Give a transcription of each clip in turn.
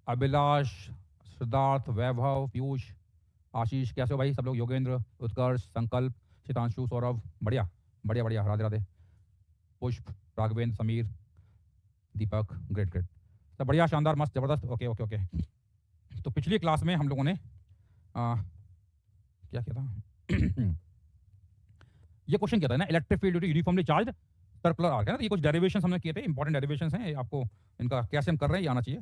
अभिलाष, सिद्धार्थ, वैभव, पीयूष, आशीष, कैसे हो भाई सब लोग? योगेंद्र, उत्कर्ष, संकल्प, शीतांशु, सौरभ, बढ़िया बढ़िया बढ़िया, राधे राधे। पुष्प, राघवेंद्र, समीर, दीपक, ग्रेट ग्रेट, सब बढ़िया, शानदार, मस्त, जबरदस्त। Okay okay okay. तो पिछली क्लास में हम लोगों ने क्या किया था? ये क्वेश्चन किया था ना, electric field uniformly charge circular arc है ना। तो ये कुछ डेरिवेशंस हमने किए थे, इंपॉर्टेंट डेरिवेशंस हैं, आपको इनका कैसे हम कर रहे हैं ये आना चाहिए।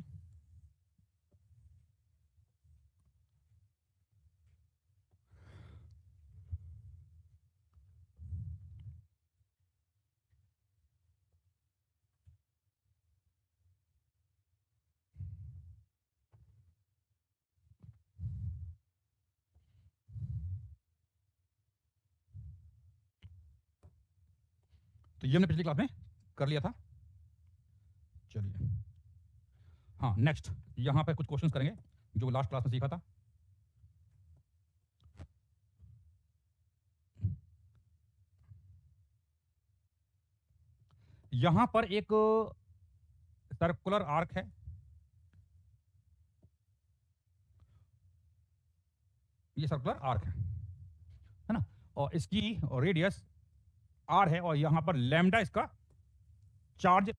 तो ये हमने पिछली क्लास में कर लिया था। चलिए, हाँ, नेक्स्ट यहाँ पे कुछ क्वेश्चंस करेंगे जो लास्ट क्लास में सीखा था। यहां पर एक सर्कुलर आर्क है, ये सर्कुलर आर्क है ना, और इसकी रेडियस आर है, और यहां पर लैम्डा इसका चार्ज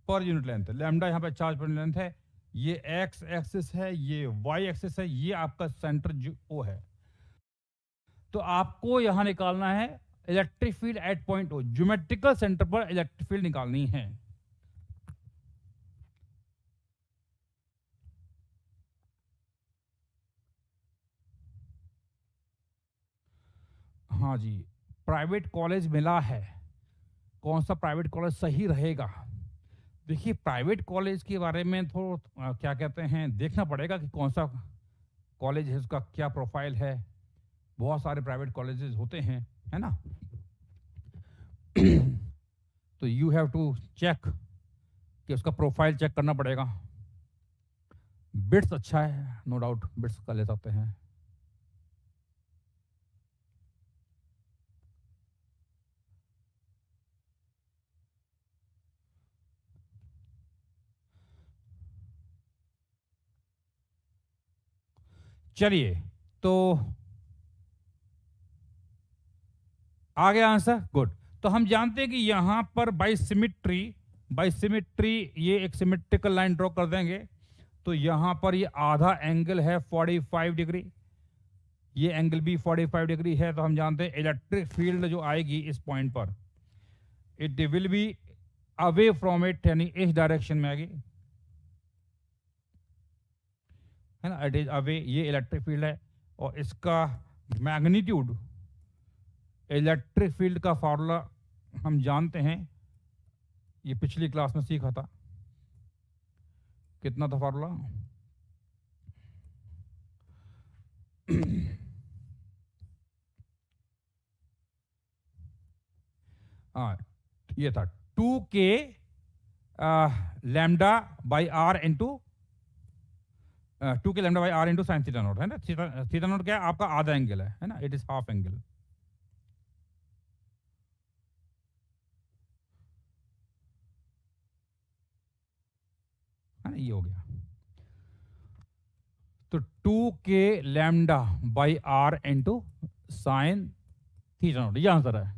पर यूनिट लेंथ है। लैम्डा यहाँ पे चार्ज पर यूनिट लेंथ है। ये एक्स एक्सिस है, ये वाई एक्सिस है, ये आपका सेंटर जो ओ है। तो आपको यहां निकालना है electric field at point O, geometrical centre पर इलेक्ट्रिक फील्ड निकालनी है। हाँ जी, प्राइवेट कॉलेज मिला है, कौन सा प्राइवेट कॉलेज सही रहेगा? देखिए, प्राइवेट कॉलेज के बारे में तो क्या कहते हैं, देखना पड़ेगा कि कौन सा कॉलेज है, उसका क्या प्रोफाइल है। बहुत सारे प्राइवेट कॉलेजेस होते हैं, है ना। तो यू हैव टू चेक कि उसका प्रोफाइल चेक करना पड़ेगा। बिट्स अच्छा है, नो डाउट, बिट्स का ले सकते हैं। चलिए, तो आ गया आंसर, गुड। तो हम जानते हैं कि यहां पर बाई सिमिट्री ये एक सिमेट्रिकल लाइन ड्रॉ कर देंगे। तो यहां पर ये आधा एंगल है 45 डिग्री, ये एंगल भी 45 डिग्री है। तो हम जानते हैं इलेक्ट्रिक फील्ड जो आएगी इस पॉइंट पर, it will be away from it, यानी इस डायरेक्शन में आएगी, है ना। इट इज अवे, ये इलेक्ट्रिक फील्ड है, और इसका मैग्नीट्यूड, इलेक्ट्रिक फील्ड का फॉर्मूला हम जानते हैं, ये पिछली क्लास में सीखा था। कितना था फॉर्मूला? हाँ, ये था 2k lambda by r into 2k lambda by r into sine theta naught, है ना। थीटा नॉट क्या है? आपका आधा एंगल है ना, इट इज हाफ एंगल, है ना, ये हो गया। तो 2k lambda by r into sine theta naught, ये आंसर है,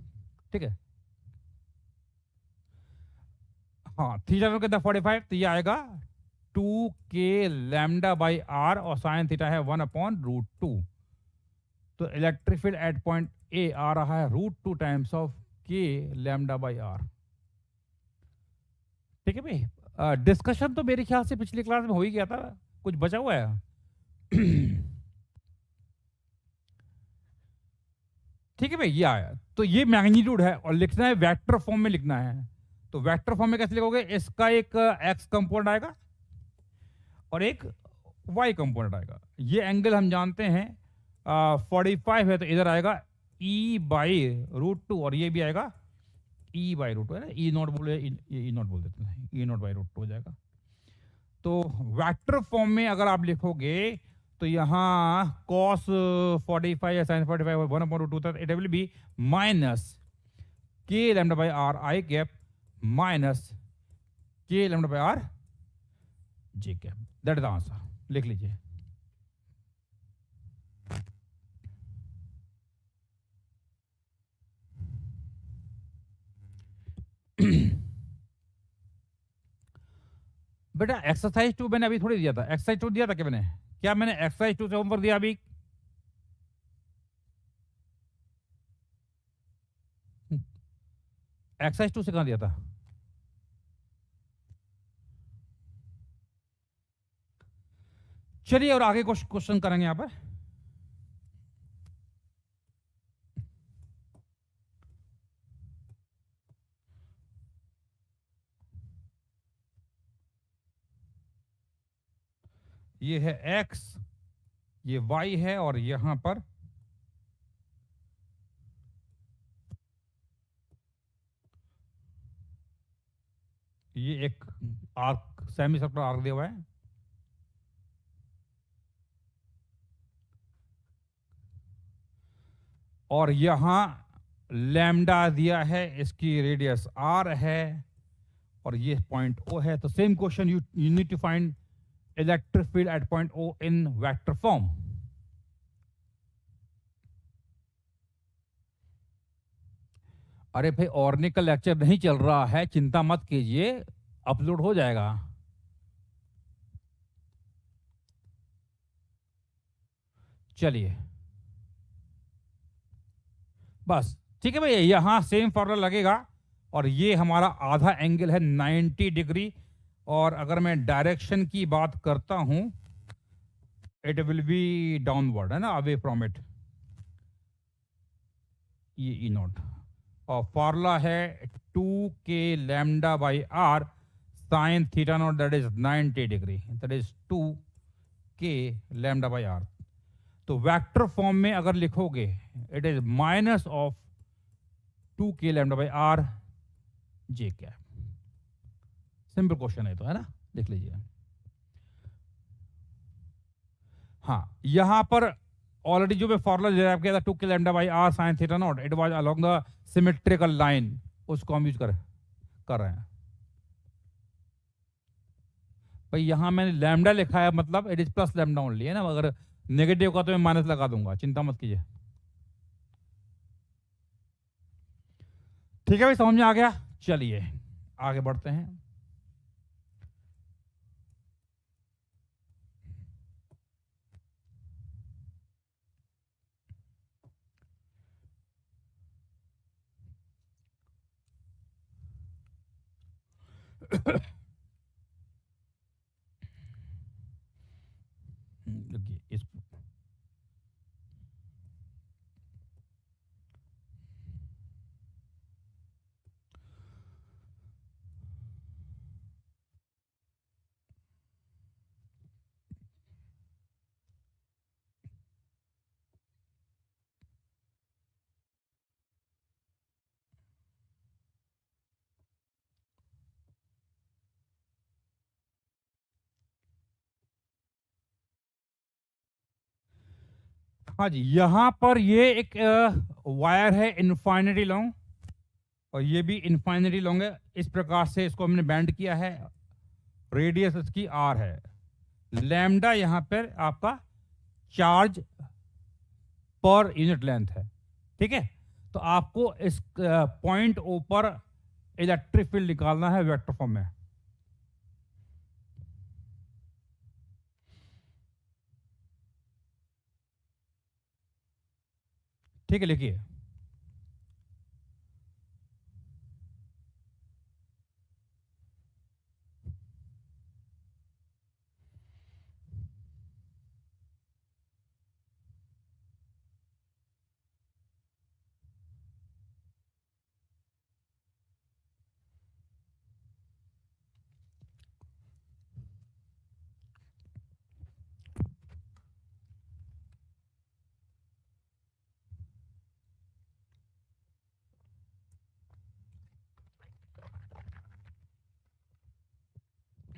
ठीक है। हाँ, थीटा नॉट कितना 45, तो ये आएगा 2k लैम्डा बाई आर, और साइन थीटा है 1/√2। तो electric field at point A आ रहा है √2 times of k lambda by R, ठीक है भाई। डिस्कशन तो मेरे ख्याल से पिछली क्लास में हो ही गया था, कुछ बचा हुआ है? ठीक है भाई, ये आया। तो ये मैग्नीट्यूड है, और लिखना है वेक्टर फॉर्म में लिखना है। तो वेक्टर फॉर्म में कैसे लिखोगे? इसका एक एक्स कंपोनेंट आएगा और एक वाई कंपोनेंट आएगा। ये एंगल हम जानते हैं 45 है, तो इधर आएगा e/√2, और ये भी आएगा e/√2, है ना। ई नॉट बोले, ई नॉट बोल देते हैं, e0/√2 हो जाएगा। तो वेक्टर फॉर्म में अगर आप लिखोगे तो यहाँ cos 45 या sin 45 1/√2 था, it will B minus k λ/r i cap minus k λ/r J cap, that is the answer, लिख लीजिए। बेटा एक्सरसाइज 2 मैंने अभी थोड़ी दिया था, एक्सरसाइज 2 दिया था क्या मैंने? क्या मैंने एक्सरसाइज 2 से होमवर्क दिया अभी? एक्सरसाइज 2 से कहां दिया था? चलिए और आगे क्वेश्चन करेंगे यहां पर। ये है x, ये y है, और यहां पर ये एक आर्क, सेमी सर्कुलर आर्क दिया हुआ है। और यहां लैम्डा दिया है, इसकी रेडियस r है, और ये पॉइंट O है। तो same question, you need to find electric field at point O in vector form. अरे भाई ऑर्निक का लेक्चर नहीं चल रहा है, चिंता मत कीजिए, अपलोड हो जाएगा। चलिए बस ठीक है भाई, यहां सेम फॉर्मूला लगेगा, और ये हमारा आधा एंगल है 90 डिग्री। और अगर मैं डायरेक्शन की बात करता हूं, इट विल बी डाउनवर्ड, है ना, अवे फ्रॉम इट, ये ई नॉट। और फॉर्मूला है 2k lambda by r sine theta naught, that is 90 degree, that is 2k lambda by r. तो वेक्टर फॉर्म में अगर लिखोगे, it is minus of 2k lambda by r J cap. Simple question है तो, है ना, लिख लीजिए। हाँ, यहां पर ऑलरेडी जो मैं फॉर्मूला डिराइव किया था 2k lambda by r sine theta naught, it was along the symmetrical line, उसको हम यूज कर रहे हैं। भाई यहां मैंने लैम्डा लिखा है, मतलब it is plus lambda only, है ना, अगर नेगेटिव का तो मैं माइनस लगा दूंगा, चिंता मत कीजिए। ठीक है भाई, समझ में आ गया। चलिए आगे बढ़ते हैं। देखिए इस हाँ जी, यहां पर ये एक वायर है इनफाइनिटी लॉन्ग, और ये भी इनफाइनिटी लॉन्ग है। इस प्रकार से इसको हमने बैंड किया है, रेडियस इसकी आर है, लैम्डा यहां पर आपका चार्ज पर यूनिट लेंथ है। ठीक है, तो आपको इस पॉइंट ओ पर इलेक्ट्रिक फील्ड निकालना है वेक्टर फॉर्म में। ठीक है, लिखिए।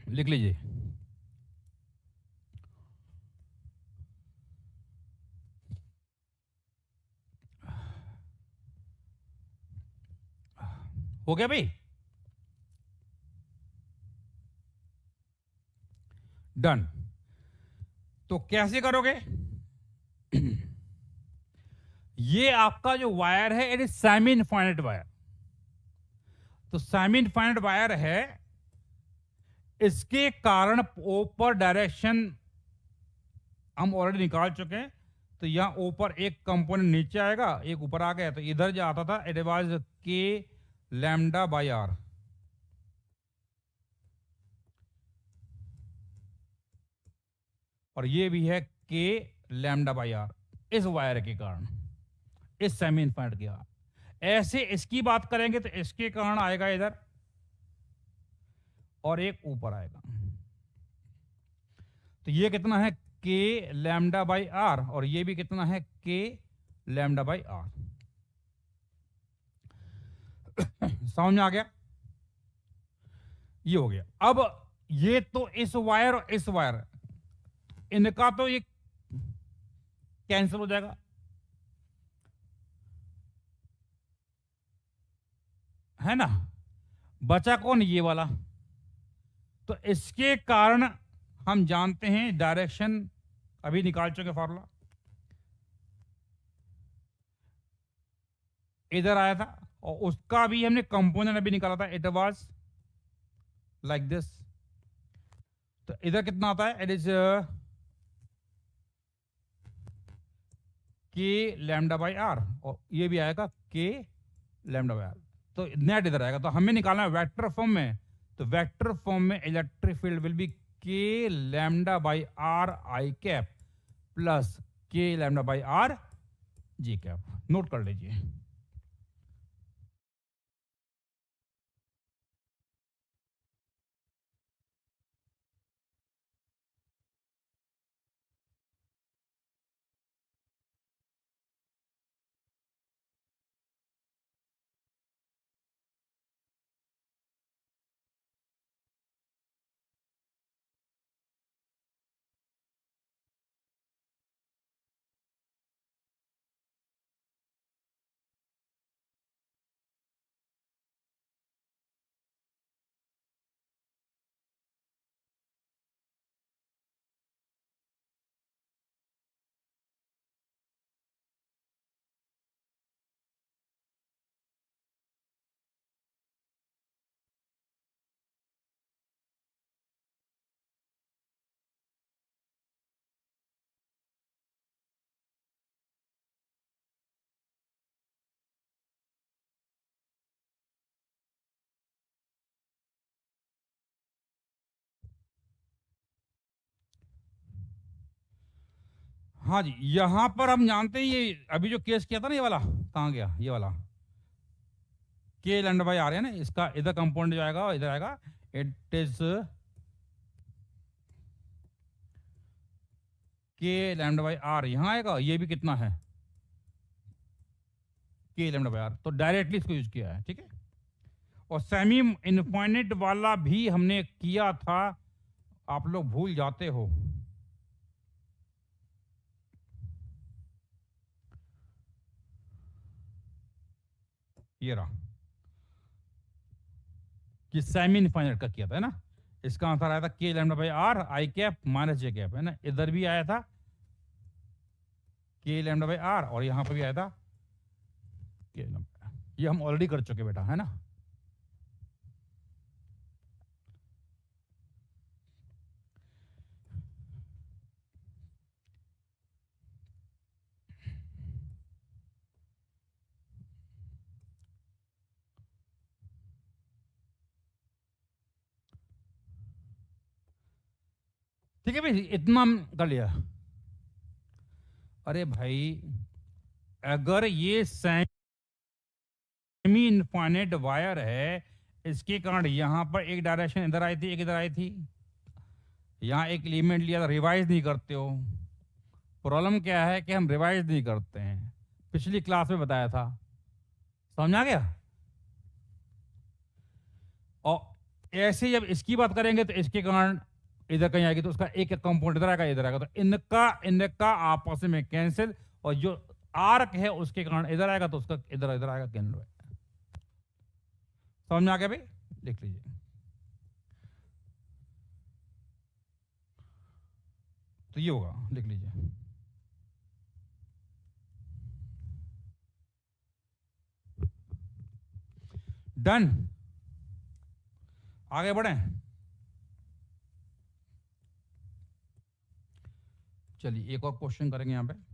लिख लीजिए। हो गया भाई? डन। तो कैसे करोगे? ये आपका जो वायर है it is semi infinite wire. तो सेमी इनफाइनाइट वायर है, इसके कारण ऊपर डायरेक्शन हम ऑलरेडी निकाल चुके हैं। तो यहां ऊपर एक कंपोनेंट नीचे आएगा, एक ऊपर आ गया, तो इधर जो आता था इट वाज के लैम्डा बाई आर। और ये भी है के लैम्डा बाई आर, इस वायर के कारण, इस सेमी इनफाइनाइट के कारण। ऐसे इसकी बात करेंगे तो इसके कारण आएगा इधर, और एक ऊपर आएगा। तो ये कितना है? के लैम्डा बाई आर, और ये भी कितना है? के लैम्डा बाई आर। समझ में आ गया? ये हो गया। अब ये तो इस वायर और इस वायर, इनका तो ये कैंसिल हो जाएगा, है ना? बचा कौन? ये वाला। तो इसके कारण हम जानते हैं डायरेक्शन, अभी निकाल चुके फॉर्मूला, इधर आया था, और उसका भी हमने कंपोनेंट अभी निकाला था, इट वाज लाइक दिस। तो इधर कितना आता है? It is k lambda by R, और ये भी आएगा के लैम्डा बाई आर। तो नेट इधर आएगा। तो हमें निकालना है वेक्टर फॉर्म में। तो वेक्टर फॉर्म में electric field will be K lambda by R I cap plus K lambda by R J cap. Note कर लीजिए। हाँ जी, यहां पर हम जानते हैं, ये अभी जो केस किया था ना, ये वाला कहां गया? ये वाला के लैम्डा बाई आर है ना, इसका इधर कंपाउंड जो आएगा इधर आएगा, it is k lambda by are. यहां आएगा, ये भी कितना है? के लैम्डा बाई आर। तो डायरेक्टली इसको यूज किया है, ठीक है। और सेमी इनफाइनाइट वाला भी हमने किया था, आप लोग भूल जाते हो। ये रहा कि सेमी इनफाइनाइट का किया था, है ना। इसका आंसर आया था के lambda by R I cap minus J cap, है ना। इधर भी आया था के लैम्डा बाई आर, और यहां पर भी आया था के लैम्डा। ये हम ऑलरेडी कर चुके बेटा, है ना। ठीक है भाई, इतना हम कर लिया। अरे भाई, अगर ये सेमी इनफाइनाइट वायर है, इसके कारण यहां पर एक डायरेक्शन इधर आई थी, एक इधर आई थी, यहां एक एलिमेंट लिया था, रिवाइज नहीं करते हो। प्रॉब्लम क्या है कि हम रिवाइज नहीं करते हैं, पिछली क्लास में बताया था, समझ आ गया। और ऐसे जब इसकी बात करेंगे तो इसके कारण इधर कहीं आएगी, तो उसका एक कंपाउंड इधर आएगा, इधर आएगा, तो इनका इनका आपस में कैंसिल, और जो आर्क है उसके कारण इधर आएगा, तो उसका इधर इधर आएगा, कैंसिल। समझ में आ गया भाई? लिख लीजिए। तो ये होगा, लिख लीजिए। डन, आगे बढ़े। चलिए एक और क्वेश्चन करेंगे यहां पे।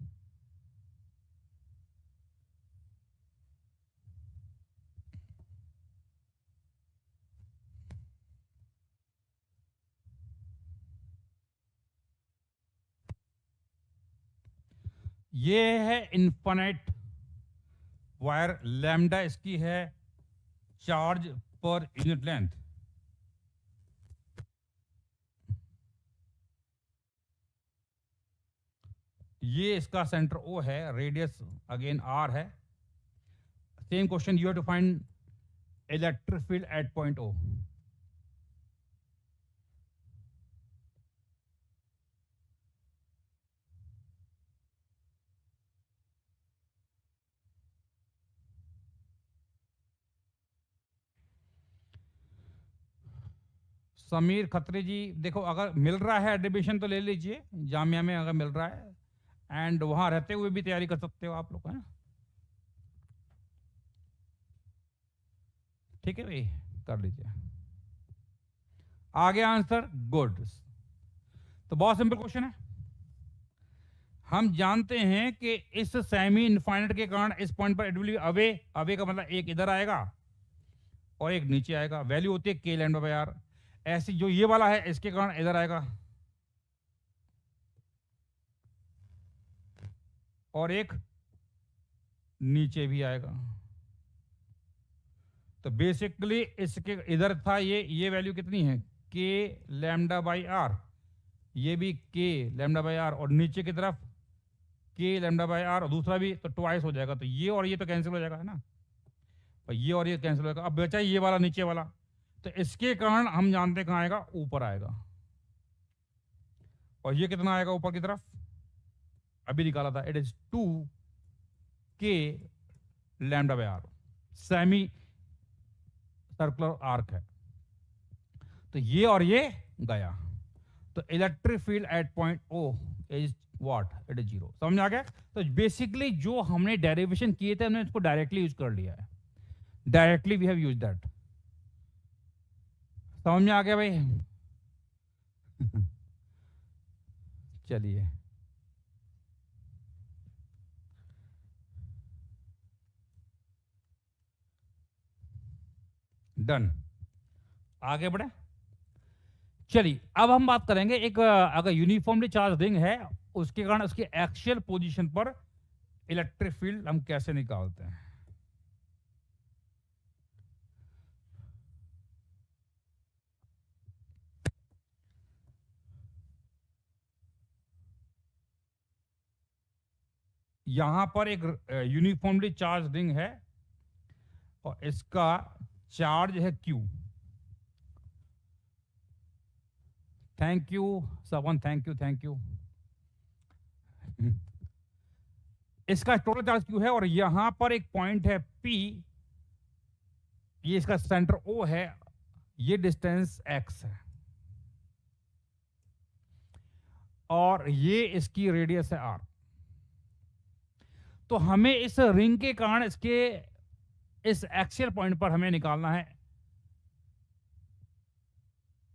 ये है इन्फिनिट वायर, लैम्डा इसकी है चार्ज पर यूनिट लेंथ। ये इसका सेंटर ओ है, रेडियस अगेन आर है। Same question, you have to find electric field at point O. Sameer Khatri ji, देखो अगर मिल रहा है एडमिशन तो ले लीजिए, जामिया में अगर मिल रहा है, एंड वहां रहते हुए भी तैयारी कर सकते हो आप लोग, है ना। ठीक है भाई, कर लीजिए। आ गया आंसर, गुड। तो बहुत सिंपल क्वेश्चन है। हम जानते हैं कि इस सेमी इनफाइनाइट के कारण इस पॉइंट पर it will be away, away का मतलब एक इधर आएगा और एक नीचे आएगा। वैल्यू होती है के लैम्डा बाय आर। ऐसी जो ये वाला है इसके कारण इधर आएगा और एक नीचे भी आएगा। तो बेसिकली इसके इधर था ये वैल्यू कितनी है, के लैम्डा बाई आर, ये भी के लैम्डा बाई आर, और नीचे की तरफ के लैम्डा बाई आर, और दूसरा भी तो ट्वाइस हो जाएगा। तो ये और ये तो कैंसिल हो जाएगा, है ना। और ये और ये कैंसिल हो जाएगा। अब बचा ये वाला नीचे वाला, तो इसके कारण हम जानते हैं कहाँ आएगा, ऊपर आएगा। और ये कितना आएगा ऊपर की तरफ, अभी निकाला था, it is 2 k lambda by r. Semi circular arc है, तो ये और ये गया। तो electric field at point O is what, it is 0। समझ आ गया। तो बेसिकली जो हमने डेरिवेशन किए थे हमने इसको डायरेक्टली यूज कर लिया है, directly we have use that. समझ में आ गया भाई। चलिए डन, आगे बढ़े। चलिए अब हम बात करेंगे एक, अगर यूनिफॉर्मली चार्ज रिंग है उसके कारण उसकी एक्सियल पोजीशन पर इलेक्ट्रिक फील्ड हम कैसे निकालते हैं। यहां पर एक यूनिफॉर्मली चार्ज रिंग है और इसका चार्ज है Q। Thank you Sawan, thank you thank you. इसका टोटल चार्ज Q है और यहां पर एक पॉइंट है P, ये इसका सेंटर O है, ये डिस्टेंस X है और ये इसकी रेडियस है R। तो हमें इस रिंग के कारण इसके इस एक्सियल पॉइंट पर हमें निकालना है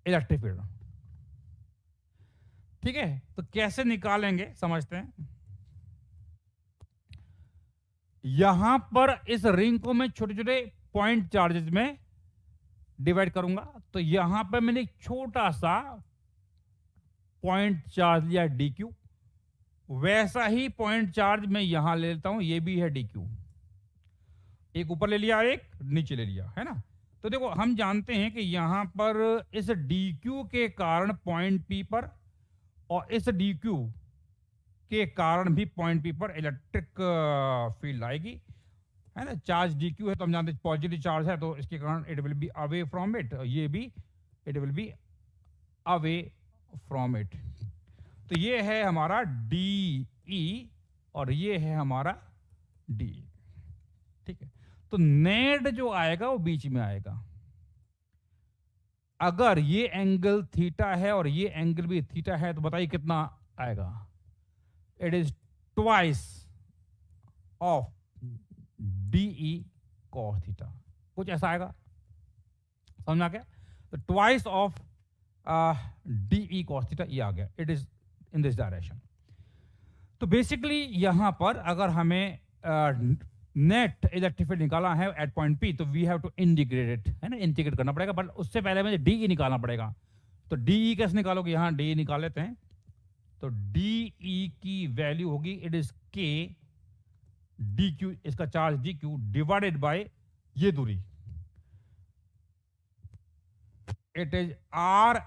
इलेक्ट्रिक फील्ड। ठीक है, तो कैसे निकालेंगे समझते हैं। यहां पर इस रिंग को मैं छोटे छोटे पॉइंट चार्जेस में डिवाइड करूंगा। तो यहां पर मैंने एक छोटा सा पॉइंट चार्ज लिया DQ, वैसा ही पॉइंट चार्ज मैं यहां ले लेता हूं, ये भी है DQ। एक ऊपर ले लिया, एक नीचे ले लिया, है ना। तो देखो हम जानते हैं कि यहां पर इस DQ के कारण पॉइंट P पर और इस DQ के कारण भी पॉइंट P पर इलेक्ट्रिक फील्ड आएगी, है ना। चार्ज DQ है तो हम जानते हैं पॉजिटिव चार्ज है, तो इसके कारण it will be away from it, ये भी it will be away from it. तो ये है हमारा DE और ये है हमारा DE। ठीक है, तो नेट जो आएगा वो बीच में आएगा। अगर ये एंगल थीटा है और ये एंगल भी थीटा है तो बताइए कितना आएगा, it is twice of DE cos theta, कुछ ऐसा आएगा, समझ में आ गया? तो twice of DE cos theta ये आ गया, it is in this direction. तो बेसिकली यहां पर अगर हमें नेट इलेक्ट्रिक फील्ड निकालना है एट पॉइंट P, तो we have to integrate it, है ना, इंटीग्रेट करना पड़ेगा, बट उससे पहले मुझे DE निकालना पड़ेगा। तो DE कैसे निकालोगे, यहां DE निकाल लेते हैं। तो DE की वैल्यू होगी, इट इज K DQ, इसका चार्ज DQ डिवाइडेड बाय ये दूरी, it is R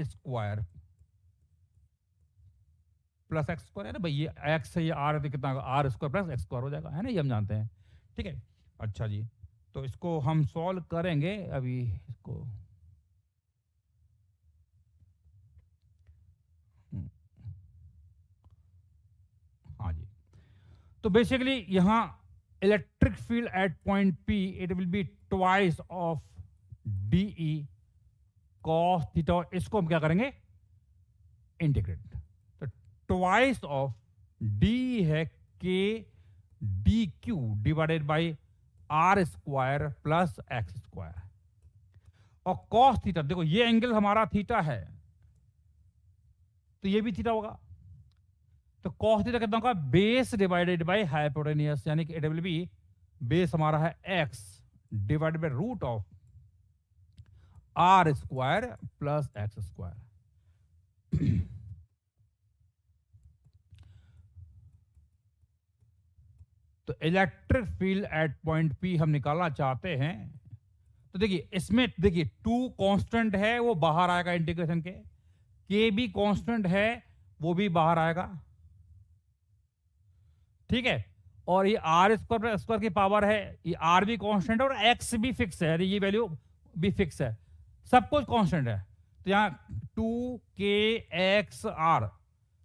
square plus x square, है ना भाई, ये एक्स से ये आर है तो कितना होगा, R square plus x square हो जाएगा, है ना, ये हम जानते हैं, ठीक है। अच्छा जी, तो इसको हम सॉल्व करेंगे अभी इसको। हाँ जी, तो बेसिकली यहां electric field at point P, it will be twice of DE cos theta, इसको हम क्या करेंगे, इंटीग्रेट। तो ट्वाइस ऑफ D है K DQ divided by R square plus x square, और cos थीटा, देखो ये एंगल हमारा थीटा है, तो ये भी थीटा होगा, तो cos थीटा कितना होगा, बेस डिवाइडेड बाय हाइपोटेन्यूस, यानी कि इट विल बी, बेस हमारा है x divided by root of R square plus x square. तो electric field at point P हम निकालना चाहते हैं, तो देखिए इसमें, देखिए 2 कांस्टेंट है, वो बाहर आएगा इंटीग्रेशन के, K भी कांस्टेंट है, वो भी बाहर आएगा, ठीक है, और ये R स्क्वायर स्क्वायर की पावर है, ये R भी कांस्टेंट है और X भी फिक्स है, ये वैल्यू भी फिक्स है, सब कुछ कांस्टेंट है। तो यहां 2kxr,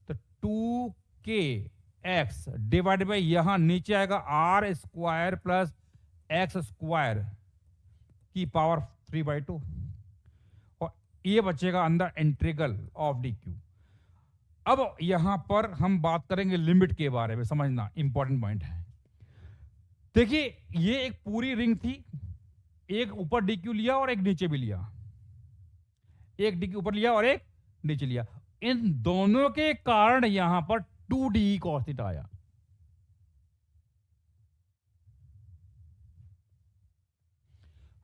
तो 2kx डिवाइड बाई, यहां नीचे आएगा R square plus x square की पावर 3/2, और ये बचेगा अंदर इंटीग्रल ऑफ DQ। अब यहां पर हम बात करेंगे लिमिट के बारे में, समझना इंपॉर्टेंट पॉइंट है। देखिए ये एक पूरी रिंग थी, एक ऊपर DQ लिया और एक नीचे भी लिया, एक DQ ऊपर लिया और एक नीचे लिया, इन दोनों के कारण यहां पर 2DE cos थीटा आया।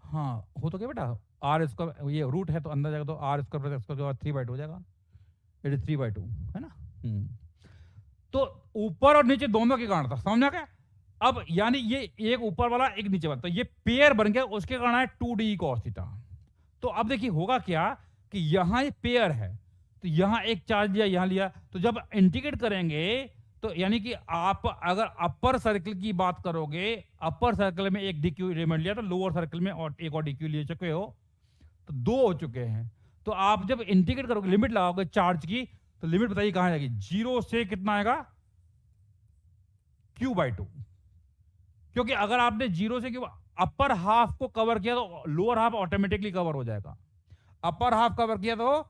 हाँ हो तो क्या बेटा, R स्क्वायर ये रूट है तो अंदर जाएगा, तो R square plus x square 3/2 हो जाएगा, इट इज 3/2, है ना। तो ऊपर और नीचे दोनों के कारण था, समझा क्या? अब यानी ये एक ऊपर वाला एक नीचे वाला, तो ये पेयर बन गया, उसके कारण है 2DE cos थीटा। तो अब देखिए होगा क्या कि यहां ये पेयर है, तो यहां एक चार्ज लिया, यहां लिया, तो जब इंटीग्रेट करेंगे तो यानी कि आप अगर अपर सर्कल की बात करोगे, अपर सर्कल में एक DQ एलिमेंट लिया, तो लोअर सर्कल में और एक और DQ ले चुके हो, तो 2 हो चुके हैं। तो आप जब इंटीग्रेट करोगे, लिमिट लगाओगे चार्ज की, तो लिमिट बताइए कहां जाएगी, 0 से कितना आएगा, Q/2, क्योंकि अगर आपने 0 से अपर हाफ को कवर किया तो लोअर हाफ ऑटोमेटिकली कवर हो जाएगा, अपर हाफ कवर किया तो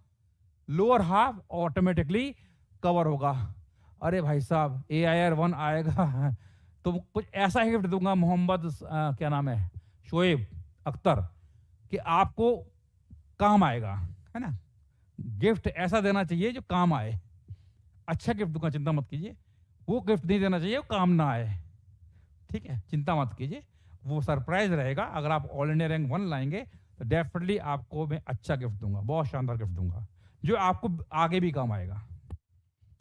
लोअर हाफ ऑटोमेटिकली कवर होगा। अरे भाई साहब AIR1 आएगा तो कुछ ऐसा ही गिफ्ट दूंगा, मोहम्मद क्या नाम है, शोएब अख्तर, कि आपको काम आएगा, है ना, गिफ्ट ऐसा देना चाहिए जो काम आए, अच्छा गिफ्ट दूंगा, चिंता मत कीजिए, वो गिफ्ट नहीं देना चाहिए वो काम ना आए, ठीक है, चिंता मत कीजिए, वो सरप्राइज रहेगा। अगर आप ऑल इंडिया रैंक 1 लाएंगे तो डेफिनेटली आपको मैं अच्छा गिफ्ट दूंगा, बहुत शानदार गिफ्ट दूंगा, जो आपको आगे भी काम आएगा।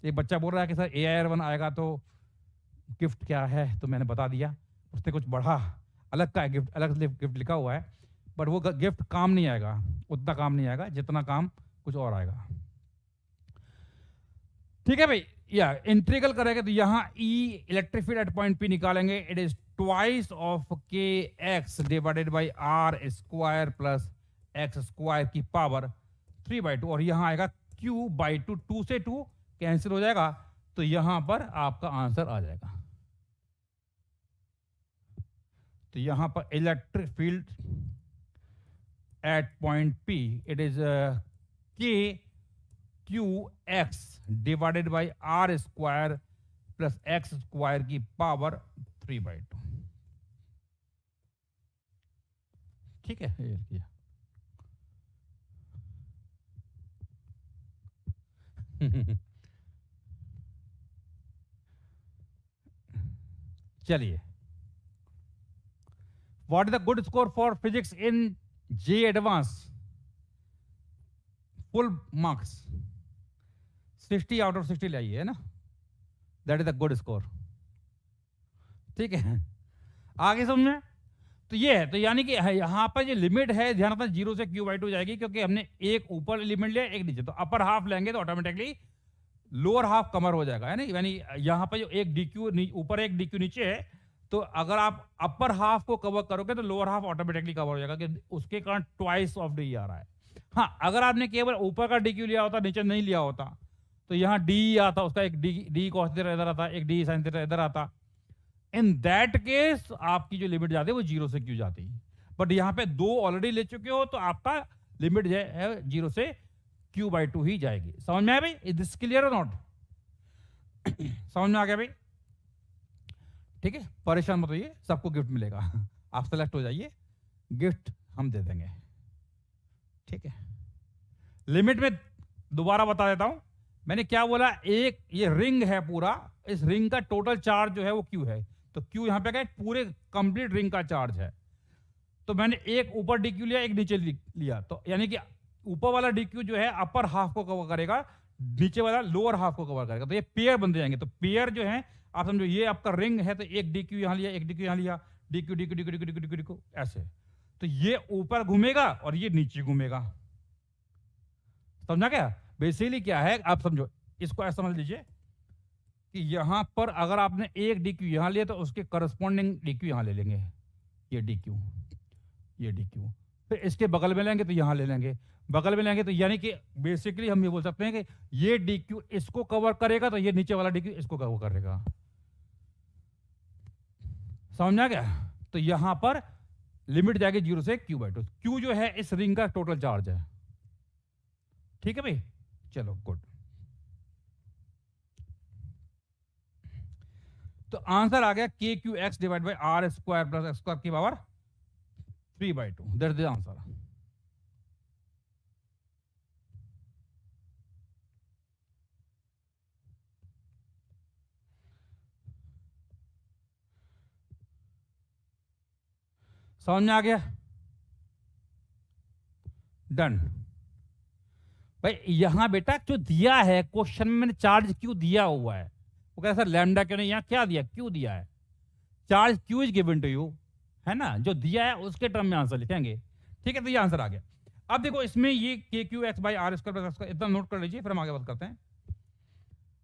एक बच्चा बोल रहा है कि सर AIR1 आएगा तो गिफ्ट क्या है, तो मैंने बता दिया, उसने कुछ बढ़ा अलग का गिफ्ट, अलग गिफ्ट लिखा हुआ है, बट वो गिफ्ट काम नहीं आएगा, उतना काम नहीं आएगा जितना काम कुछ और आएगा, ठीक है भाई। या इंटीग्रल करेंगे तो यहां E electric field at point P निकालेंगे, it is twice of kx divided by R square plus x square की पावर 3/2, और यहां आएगा Q/2, 2 से 2 कैंसिल हो जाएगा, तो यहां पर आपका आंसर आ जाएगा। तो यहां पर electric field at point P, it is K q x divided by are square plus x square की पावर 3/2। ठीक है, ये किया। चलिए, what is the good score for physics in JEE advance? Full marks 60 out of 60 लाइए, है ना? That is the good score. ठीक है, आगे समझे? तो ये है, तो यानी कि यहां पर जो लिमिट है, ध्यान रखना, 0 से q/2 जाएगी, क्योंकि हमने एक ऊपर एलिमेंट लिया, एक नीचे। तो अपर हाफ लेंगे तो ऑटोमेटिकली लोअर हाफ कवर हो जाएगा, है ना? यानी यहां पर जो एक dq ऊपर एक dq नीचे है, तो अगर आप अपर हाफ को कवर करोगे तो लोअर हाफ ऑटोमेटिकली कवर हो जाएगा, कि उसके कारण ट्वाइस ऑफ डी आ रहा है। हाँ, अगर आपने केवल ऊपर का dq लिया होता, नीचे नहीं लिया होता, तो यहाँ d आता, उसका एक d cos थीटा इधर आता, एक d sin थीटा इधर आता। इन दैट केस आपकी जो लिमिट जाती है वो 0 से q जाती है। बट यहाँ पे दो ऑलरेडी ले चुके हो, तो आपका लिमिट जो है 0 से q/2 ही जाएगी। समझ में आया भाई? इज दिस क्लियर और नॉट? समझ में आ गया भाई? ठीक है, परेशान मत होइए, सबको गिफ्ट मिलेगा। आप सेलेक्ट हो जाइए, गिफ्ट हम दे देंगे। ठीक है, लिमिट में दोबारा बता देता हूं, मैंने क्या बोला, एक ये रिंग है पूरा, इस रिंग का टोटल चार्ज जो है वो q है। तो q यहां पे क्या है, पूरे कंप्लीट रिंग का चार्ज है। तो मैंने एक ऊपर dq लिया, एक नीचे लिया, तो यानी कि ऊपर वाला dq जो है अपर हाफ को कवर करेगा, नीचे वाला लोअर हाफ को कवर करेगा। तो ये पेयर बन जाएंगे। तो पेयर जो है, आप समझो, ये आपका रिंग है, तो एक dq यहां लिया, एक dq यहां लिया, dq dq dq dq dq dq ऐसे। तो ये ऊपर घूमेगा और ये नीचे घूमेगा। समझा क्या? बेसिकली क्या है, आप समझो, इसको ऐसा समझ लीजिए कि यहां पर अगर आपने एक dq यहां लिया, तो उसके करस्पॉन्डिंग dq यहां ले लेंगे, ये dq, ये dq। फिर इसके बगल में लेंगे तो यहां ले लेंगे, बगल में लेंगे, तो यानी कि बेसिकली हम ये बोल सकते हैं कि ये dq इसको कवर करेगा, तो ये नीचे वाला dq इसको कवर करेगा। समझा क्या? तो यहां पर लिमिट जाएगी 0 से q/2। q जो है इस रिंग का टोटल चार्ज है। ठीक है भाई, चलो गुड। तो आंसर आ गया kqx divide by are square plus x square की power 3/2। That is the answer. समझ में आ गया? डन भाई। यहां बेटा जो दिया है क्वेश्चन में, मैंने चार्ज क्यों दिया हुआ है, वो कहता सर लैम्डा क्यों नहीं, यहां क्या दिया, क्यों दिया है? Charge q is given to you, है ना? जो दिया है उसके टर्म में आंसर लिखेंगे। ठीक है, तो ये आंसर आ गया। अब देखो, इसमें ये kqx by are square plus इतना नोट कर लीजिए, फिर हम आगे बात करते हैं।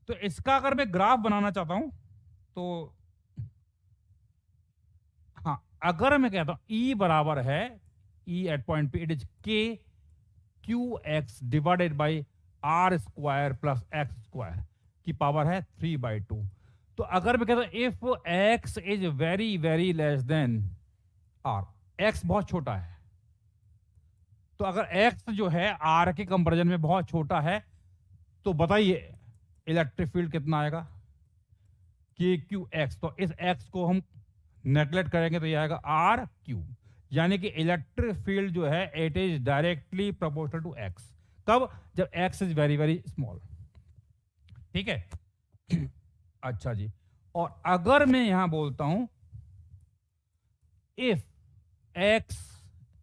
तो इसका अगर मैं ग्राफ बनाना चाहता हूं, तो हाँ, अगर मैं कहता हूं E बराबर है, E एट पॉइंट पे it is kqx divided by are square plus x square की पावर है 3/2। तो अगर मैं कहता हूं if x is very very less than r, x बहुत छोटा है, तो अगर x जो है r के कंपैरिजन में बहुत छोटा है, तो बताइए इलेक्ट्रिक फील्ड कितना आएगा, kqx। तो इस x को हम नेगलेक्ट करेंगे तो ये आएगा rq, यानी कि इलेक्ट्रिक फील्ड जो है it is directly proportional to x। कब? जब x is very very small. ठीक है। अच्छा जी, और अगर मैं यहां बोलता हूं if x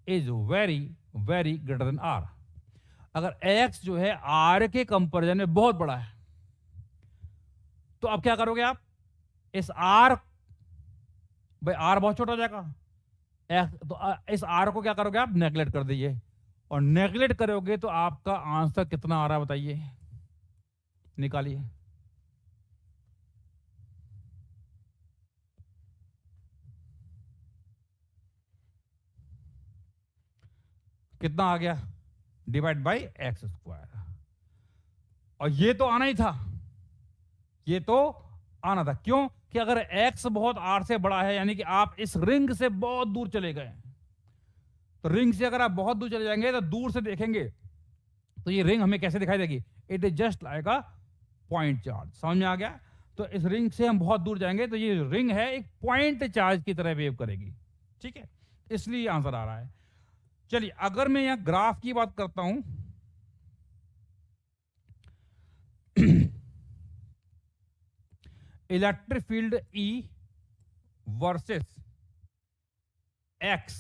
is very very greater then r, अगर x जो है r के कंपैरिजन में बहुत बड़ा है, तो अब क्या करोगे आप? इस r, भाई r बहुत छोटा हो जाएगा, तो इस r को क्या करोगे आप? नेगलेक्ट कर दीजिए, और नेगलेक्ट करोगे तो आपका आंसर कितना आ रहा है बताइए, निकालिए। कितना आ गया? Divide by x square. और ये तो आना ही था, ये तो आना था। क्यों? कि अगर x बहुत r से बड़ा है, यानी कि आप इस रिंग से बहुत दूर चले गए, तो रिंग से अगर आप बहुत दूर चले जाएंगे तो दूर से देखेंगे तो ये रिंग हमें कैसे दिखाई देगी? It is just like a point charge. समझ में आ गया? तो इस रिंग से हम बहुत दूर जाएंगे तो ये रिंग है एक पॉइंट चार्ज की तरह बिहेव करेगी। ठीक है, इसलिए आंसर आ रहा है। चलिए, अगर मैं यहां ग्राफ की बात करता हूं electric field E versus X,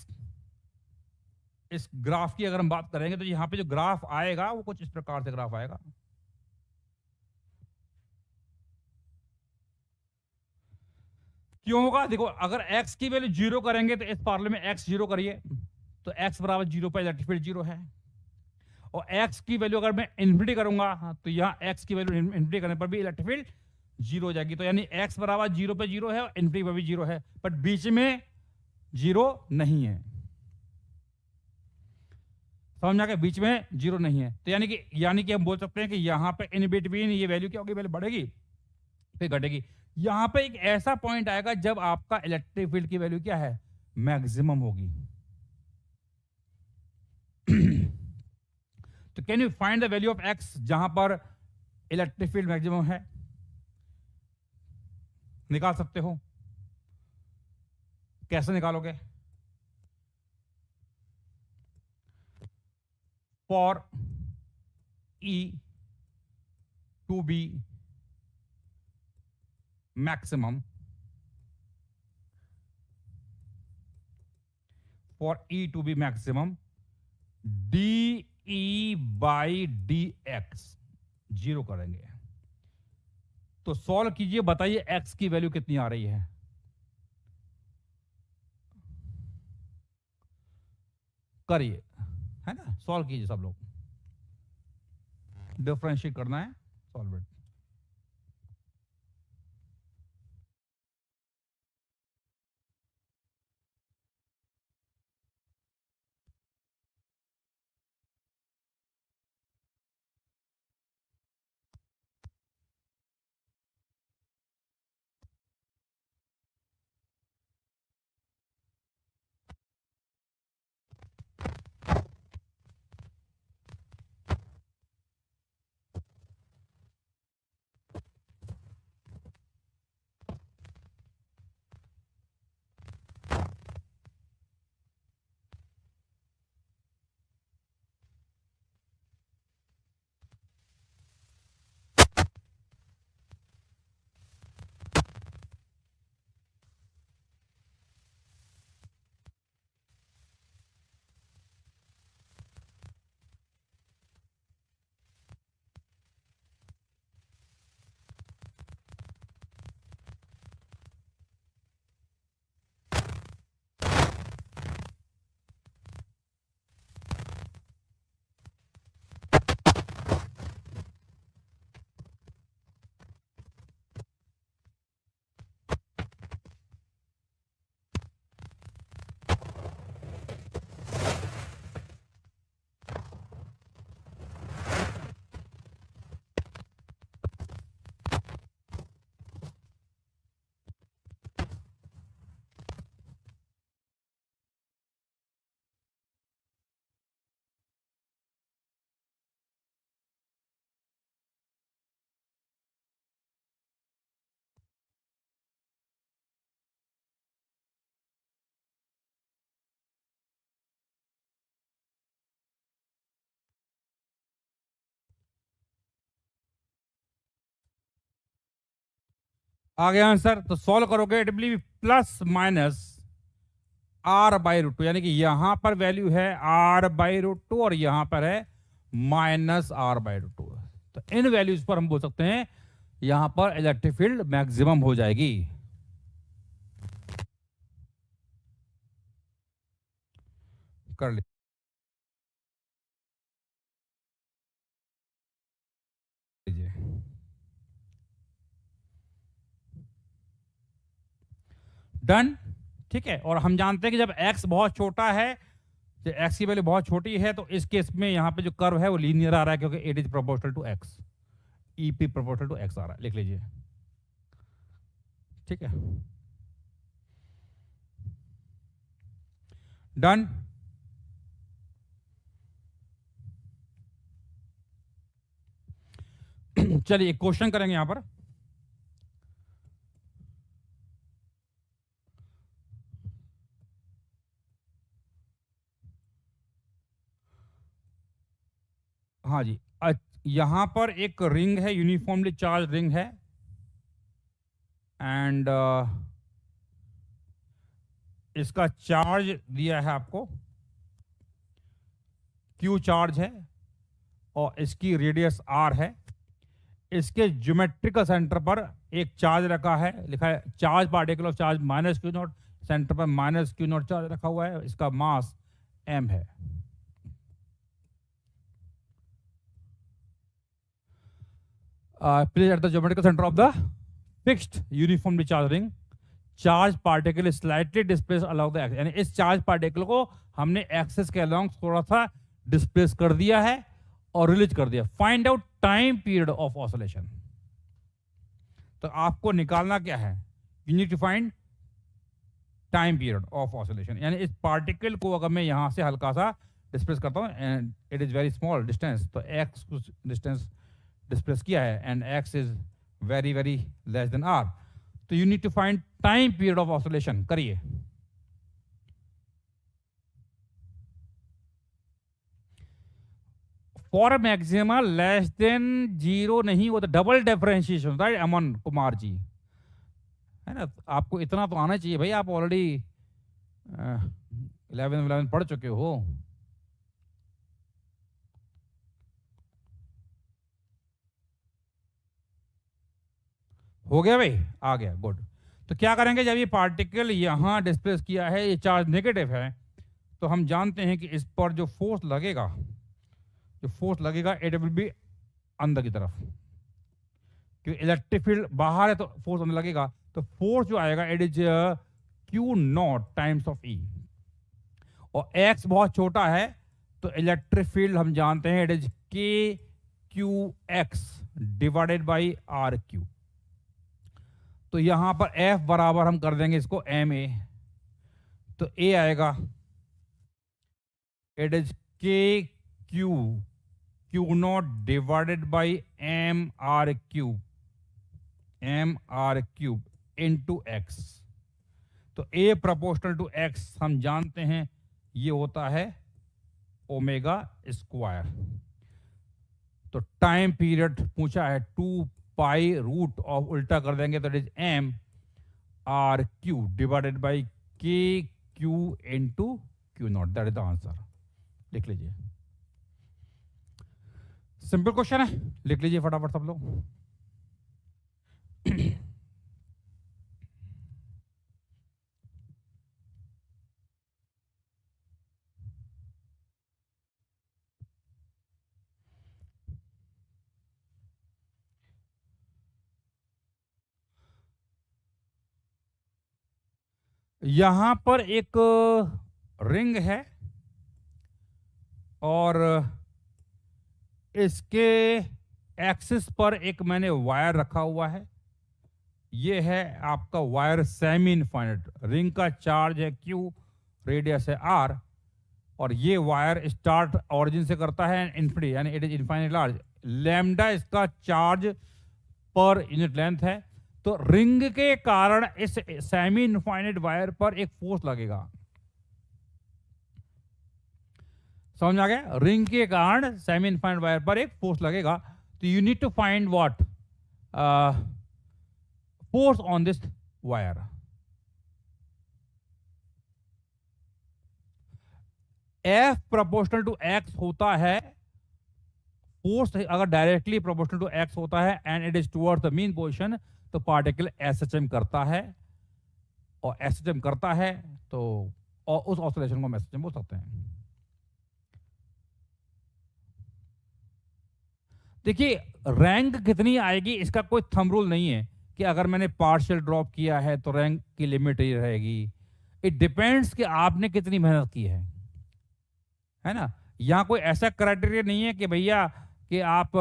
इस ग्राफ की अगर हम बात करेंगे तो यहां पे जो ग्राफ आएगा वो कुछ इस प्रकार से ग्राफ आएगा। क्यों होगा? देखो, अगर x की वैल्यू 0 करेंगे तो इस फार्मूले में x 0 करिए तो x बराबर 0 पर इलेक्ट्रिक फील्ड 0 है। और x की वैल्यू अगर मैं इन्फिनिटी करूंगा तो यहां x की वैल्यू इन्फिनिटी करने पर भी इलेक्ट्रिक फील्ड 0 हो जाएगी। तो यानी x बराबर 0 पे 0 है और इन्फिनिटी पर भी 0 है, बट बीच में 0 नहीं है। समझ में आ गया? बीच में 0 नहीं है। तो यानी कि हम बोल सकते हैं कि यहां पे इन बिटवीन ये वैल्यू क्या होगी? पहले बढ़ेगी फिर घटेगी। यहां पे एक ऐसा पॉइंट आएगा जब आपका इलेक्ट्रिक फील्ड की वैल्यू क्या है? मैक्सिमम होगी। तो can you find the value of x जहां पर इलेक्ट्रिक फील्ड मैक्सिमम है? निकाल सकते हो। कैसे निकालोगे? For E to be maximum, for E to be maximum, DE by DX 0 करेंगे। तो सॉल्व कीजिए, बताइए x की वैल्यू कितनी आ रही है? करिए, है ना? सॉल्व कीजिए सब लोग। डिफरेंशिएट करना है, सॉल्व इट। आ गया आंसर? तो सॉल्व करोगे it will B plus minus r/√2, यानी कि यहां पर वैल्यू है r/√2 और यहां पर है माइनस r/√2। तो इन वैल्यूज पर हम बोल सकते हैं यहां पर इलेक्ट्रिक फील्ड मैक्सिमम हो जाएगी। कर लीजिए। डन। ठीक है, और हम जानते हैं कि जब x बहुत छोटा है, जब x की वैल्यू बहुत छोटी है, तो इस केस में यहां पे जो कर्व है वो लीनियर आ रहा है क्योंकि it is proportional to x। E P proportional to x आ रहा है, लिख लीजिए। ठीक है, डन। चलिए एक क्वेश्चन करेंगे यहां पर। हाँ जी, यहां पर एक रिंग है, यूनिफॉर्मली चार्ज रिंग है, एंड इसका चार्ज दिया है आपको, क्यू चार्ज है, और इसकी रेडियस आर है। इसके ज्योमेट्रिकल सेंटर पर एक चार्ज रखा है, लिखा है charge particle of charge minus Q not, centre पर माइनस क्यू नॉट चार्ज रखा हुआ है, इसका मास m है। Place at the geometrical centre of the fixed uniformly charge ring, charge particle is slightly displace allow the x, यानी इस charge particle को हमने एक्सिस के अलोंग थोड़ा सा डिस्प्लेस कर दिया है और रिलीज कर दिया। Find out time period of oscillation. तो आपको निकालना क्या है, you need to find time period of oscillation, यानी इस पार्टिकल को अगर मैं यहां से हल्का सा डिस्प्लेस करता हूं and it is very small distance, तो एक्स कुछ डिस्टेंस डिस्प्लेस किया है and X is very very less than R, तो you need to find time period of oscillation. करिए। फॉर मैक्सिमा लेस देन 0 नहीं, वो तो डबल डिफरेंशिएशन होता है अमन कुमार जी, है ना। आपको इतना तो आना चाहिए भाई, आप ऑलरेडी 11 पढ़ चुके हो गया भाई, आ गया, गुड। तो क्या करेंगे, जब ये पार्टिकल यहां डिस्प्लेस किया है, ये चार्ज नेगेटिव है, तो हम जानते हैं कि इस पर जो फोर्स लगेगा, इट विल बी अंदर की तरफ, क्योंकि इलेक्ट्रिक फील्ड बाहर है तो फोर्स अंदर लगेगा, तो फोर्स जो आएगा it is Q naught times of E, और एक्स बहुत छोटा है तो इलेक्ट्रिक फील्ड हम जानते हैं it is k q x divided by r cube. तो यहां पर एफ बराबर हम कर देंगे इसको एम ए, तो ए आएगा it is k q naught divided by m r cube into x. तो ए प्रोपोर्शनल टू एक्स हम जानते हैं ये होता है ओमेगा स्क्वायर। तो टाइम पीरियड पूछा है 2 पाई रूट ऑफ, उल्टा कर देंगे तो it is M R Q divided by K Q into Q naught, that is the answer. लिख लीजिए, सिंपल क्वेश्चन है, लिख लीजिए फटाफट सब लोग। यहां पर एक रिंग है और इसके एक्सिस पर एक मैंने वायर रखा हुआ है, ये है आपका वायर सेमी इनफाइनाइट, रिंग का चार्ज है क्यू, रेडियस है आर, और ये वायर स्टार्ट ऑरिजिन से करता है इन्फिनिटी, यानी it is infinite large, lambda इसका चार्ज पर यूनिट लेंथ है। तो रिंग के कारण इस सेमी इनफाइनाइट वायर पर एक फोर्स लगेगा, समझ आ गया, रिंग के कारण सेमी इनफाइनाइट वायर पर एक फोर्स लगेगा। तो you need to find what force on this wire. F proportional to x होता है, फोर्स अगर डायरेक्टली प्रोपोर्शनल टू एक्स होता है and it is towards the mean position, तो पार्टिकल एसएचएम करता है, और एसएचएम करता है तो और उस ऑसिलेशन को हम एसएचएम बोल सकते हैं। देखिए रैंक कितनी आएगी इसका कोई थंब रूल नहीं है कि अगर मैंने पार्शियल ड्रॉप किया है तो रैंक की लिमिट ही रहेगी। इट डिपेंड्स कि आपने कितनी मेहनत की है ना। यहां कोई ऐसा क्राइटेरिया नहीं है कि भैया कि आप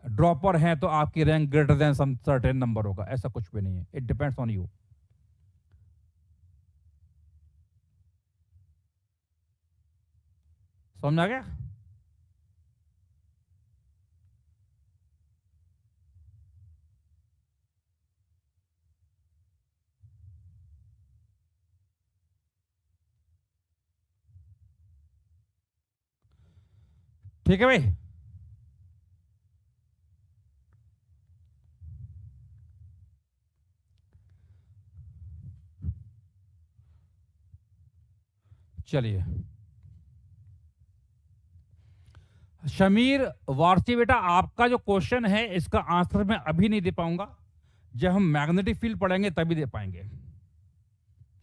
ड्रॉपर हैं तो आपकी rank greater than some certain number होगा, ऐसा कुछ भी नहीं है। It depends on you. समझ आ गया? ठीक है भाई। चलिए शमीर वारसी बेटा, आपका जो क्वेश्चन है इसका आंसर मैं अभी नहीं दे पाऊंगा, जब हम मैग्नेटिक फील्ड पढ़ेंगे तभी दे पाएंगे।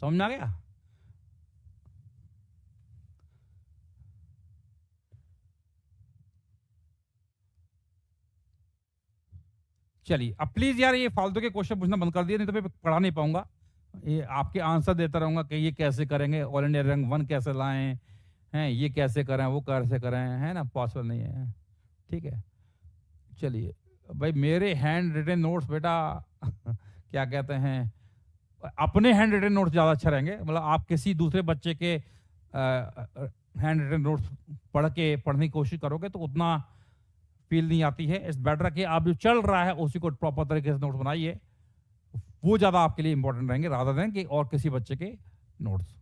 समझ में आ गया? चलिए अब प्लीज यार ये फालतू के क्वेश्चन पूछना बंद कर दिया, नहीं तो मैं पढ़ा नहीं पाऊंगा। ये आपके आंसर देता रहूंगा कि ये कैसे करेंगे, ऑल इंडिया रैंक 1 कैसे लाएं हैं, ये कैसे करें, वो कैसे करें, है ना, पॉसिबल नहीं है। ठीक है चलिए भाई, मेरे हैंड रिटन नोट्स बेटा क्या कहते हैं, अपने हैंड रिटन नोट्स ज़्यादा अच्छे रहेंगे। मतलब आप किसी दूसरे बच्चे के हैंड रिटन नोट्स पढ़ने की कोशिश करोगे तो उतना फील नहीं आती है। इस बेटर कि आप जो चल रहा है उसी को प्रॉपर तरीके से नोट्स बनाइए, वो ज़्यादा आपके लिए इंपॉर्टेंट रहेंगे रादर देन कि और किसी बच्चे के नोट्स।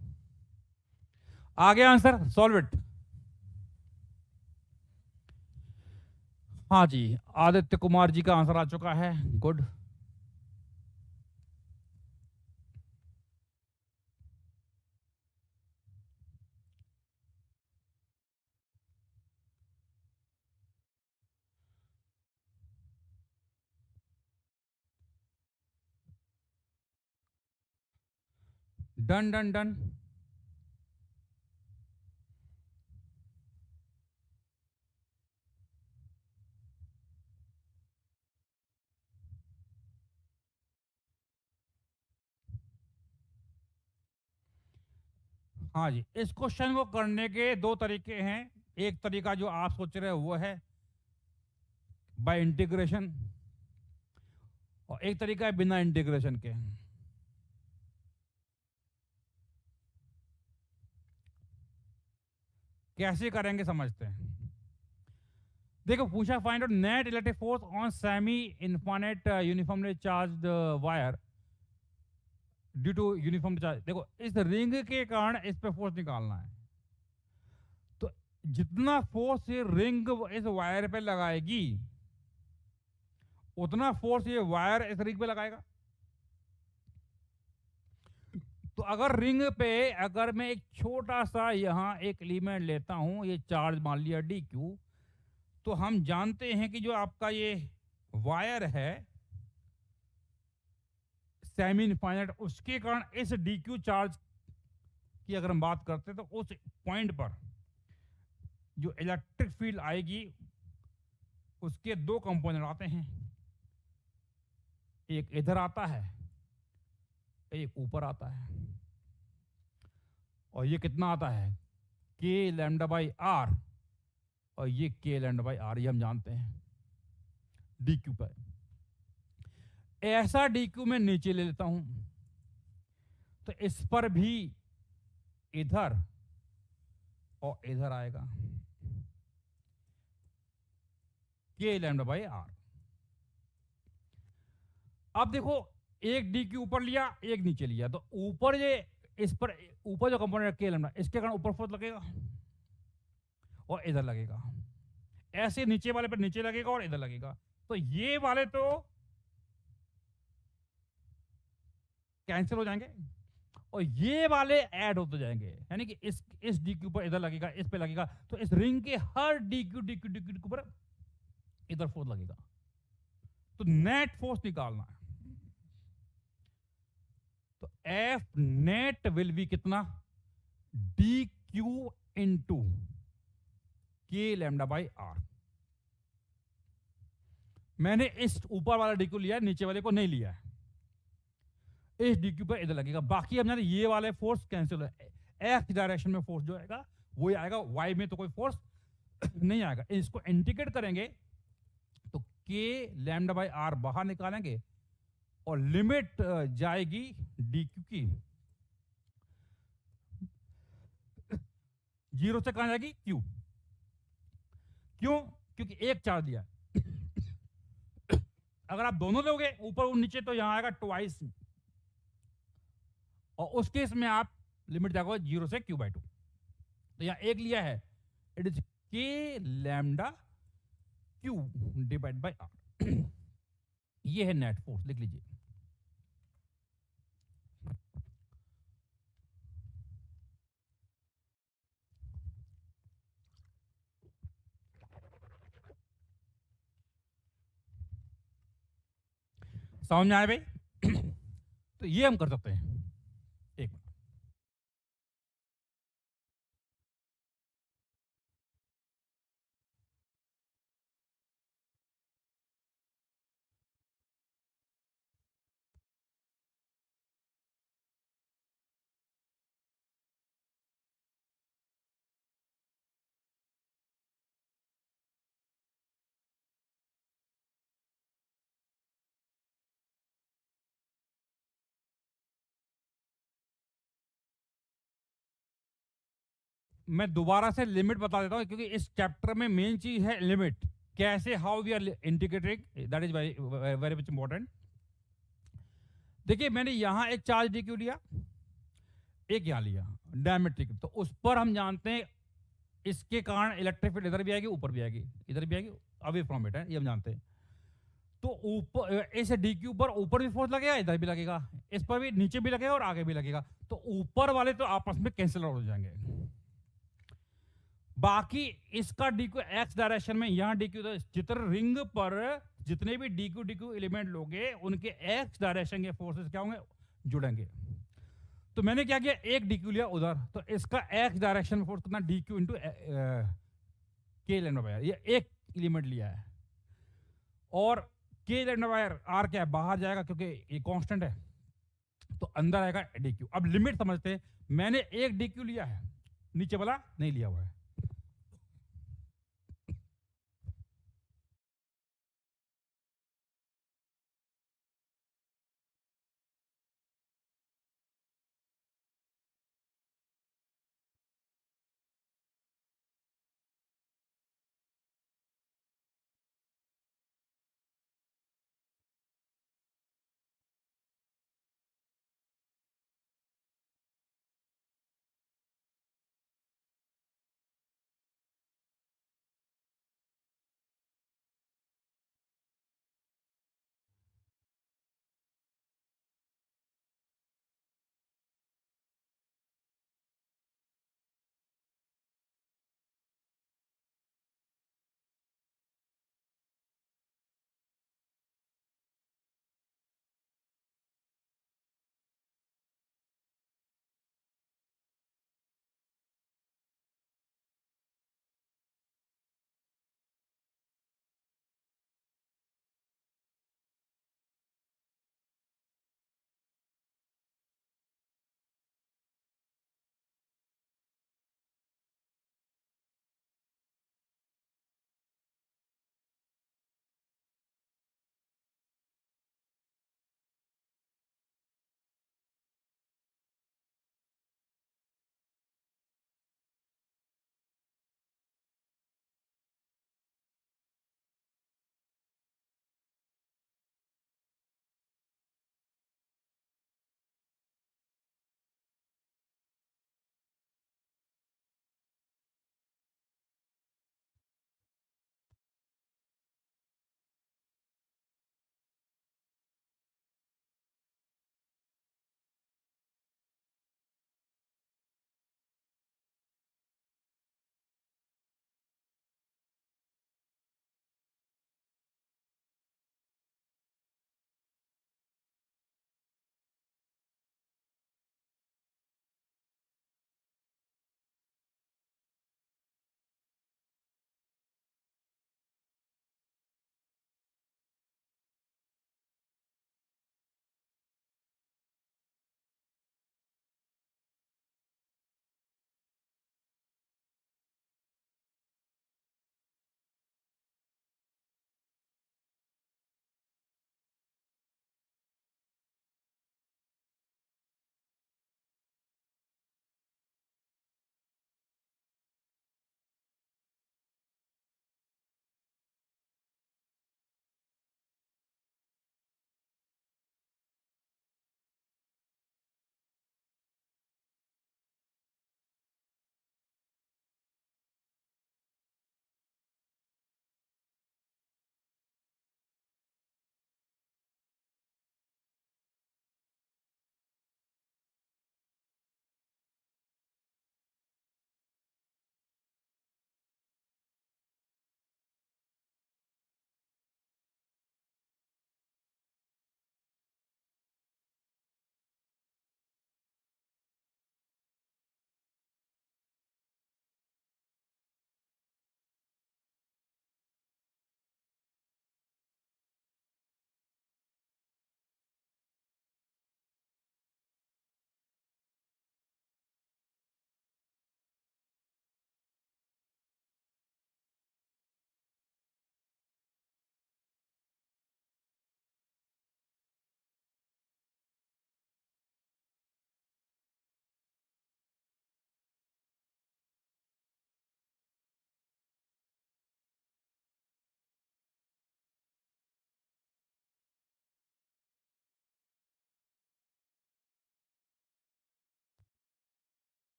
आ गया आंसर, सॉल्व इट। हाँ जी, आदित्य कुमार जी का आंसर आ चुका है, गुड। Done done done. हाँ जी, इस क्वेश्चन को करने के दो तरीके हैं। एक तरीका जो आप सोच रहे हो वो है बाय इंटीग्रेशन, और एक तरीका है बिना इंटीग्रेशन के। कैसे करेंगे समझते हैं। देखो पूछा, find out net electric force on semi infinite uniformly charged wire due to uniform charge. देखो इस रिंग के कारण इस पे फोर्स निकालना है, तो जितना फोर्स ये रिंग इस वायर पे लगाएगी उतना फोर्स ये वायर इस रिंग पे लगाएगा। तो अगर रिंग पे अगर मैं एक छोटा सा यहां एक एलिमेंट लेता हूं, ये चार्ज मान लिया डी क्यू, तो हम जानते हैं कि जो आपका ये वायर है सेमी इनफाइनाइट, उसके कारण इस डी क्यू चार्ज की अगर हम बात करते हैं तो उस पॉइंट पर जो इलेक्ट्रिक फील्ड आएगी उसके दो कंपोनेंट आते हैं, एक इधर आता है एक ऊपर आता है। और ये कितना आता है, के लैम्डा बाई आर, और ये के लैम्डा बाई आर, ये हम जानते हैं डी क्यू पर। ऐसा डी क्यू मैं नीचे ले लेता हूं तो इस पर भी इधर और इधर आएगा के लैम्डा बाई आर। अब देखो एक डी क्यू ऊपर लिया एक नीचे लिया, तो ऊपर ये इस पर ऊपर जो कंपोनेंट के लैम्डा, इसके कारण ऊपर फोर्स लगेगा और इधर लगेगा, ऐसे नीचे वाले पर नीचे लगेगा और इधर लगेगा। तो ये वाले तो कैंसिल हो जाएंगे और ये वाले ऐड होते जाएंगे, यानी कि इस डी क्यू पर इधर लगेगा, इस पे लगेगा, तो इस रिंग के हर D Q D Q D Q पर इधर फोर्स लगेगा। तो नेट फोर्स निकालना है, तो एफ नेट विल बी कितना, डी क्यू इंटू के लैम्डा बाई आर। मैंने इस ऊपर वाला डी क्यू लिया है, नीचे वाले को नहीं लिया है। इस डी क्यू पर इधर लगेगा, बाकी हम ये वाले फोर्स कैंसिल हो, एक्स डायरेक्शन में फोर्स जो आएगा वही आएगा, वाई में तो कोई फोर्स नहीं आएगा। इसको इंटीग्रेट करेंगे तो के लैम्डा बाई आर बाहर निकालेंगे और लिमिट जाएगी डी क्यू की 0 से कहां जाएगी, क्यू। क्यों, क्योंकि एक चार्ज दिया अगर आप दोनों लोगे ऊपर और नीचे तो यहां आएगा ट्वाइस, और उस केस में आप लिमिट जाएगा 0 से क्यू बाई 2। तो यहां एक लिया है, it is k lambda q divide by r. ये है नेट फोर्स, लिख लीजिए। समझ में आया भाई? तो ये हम कर सकते हैं। एक मिनट, मैं दोबारा से लिमिट बता देता हूं, क्योंकि इस चैप्टर में मेन चीज है लिमिट। कैसे, how we are integrating, that is very very much important. देखिए, मैंने यहां एक चार्ज डी क्यू लिया, एक यहां लिया डायमेट्रिक, तो उस पर हम जानते हैं इसके कारण इलेक्ट्रिक फील्ड इधर भी आएगी, ऊपर भी आएगी, इधर भी आएगी, अवे फ्रॉम इट है, ये हम जानते हैं। तो ऊपर इस डी क्यू पर ऊपर भी फोर्स लगेगा, इधर भी लगेगा, इस पर भी नीचे भी लगेगा और आगे भी लगेगा। तो ऊपर वाले तो आपस में कैंसिल आउट हो जाएंगे। बाकी इसका डी क्यू एक्स डायरेक्शन में, यहां डी क्यू, जितने रिंग पर जितने भी डी क्यू एलिमेंट लोगे, उनके एक्स डायरेक्शन के फोर्सेस क्या होंगे, जुड़ेंगे। तो मैंने क्या किया, एक डी क्यू लिया उधर, तो इसका एक्स डायरेक्शन में फोर्स कितना, डी क्यू इंटू के लैम्डा बाय आर, ये एक एलिमेंट लिया है। और के लैम्डा बाय आर क्या है, बाहर जाएगा क्योंकि ये कांस्टेंट है, तो अंदर आएगा डी क्यू। अब लिमिट समझते हैं, मैंने एक डी क्यू लिया है, नीचे वाला नहीं लिया हुआ है।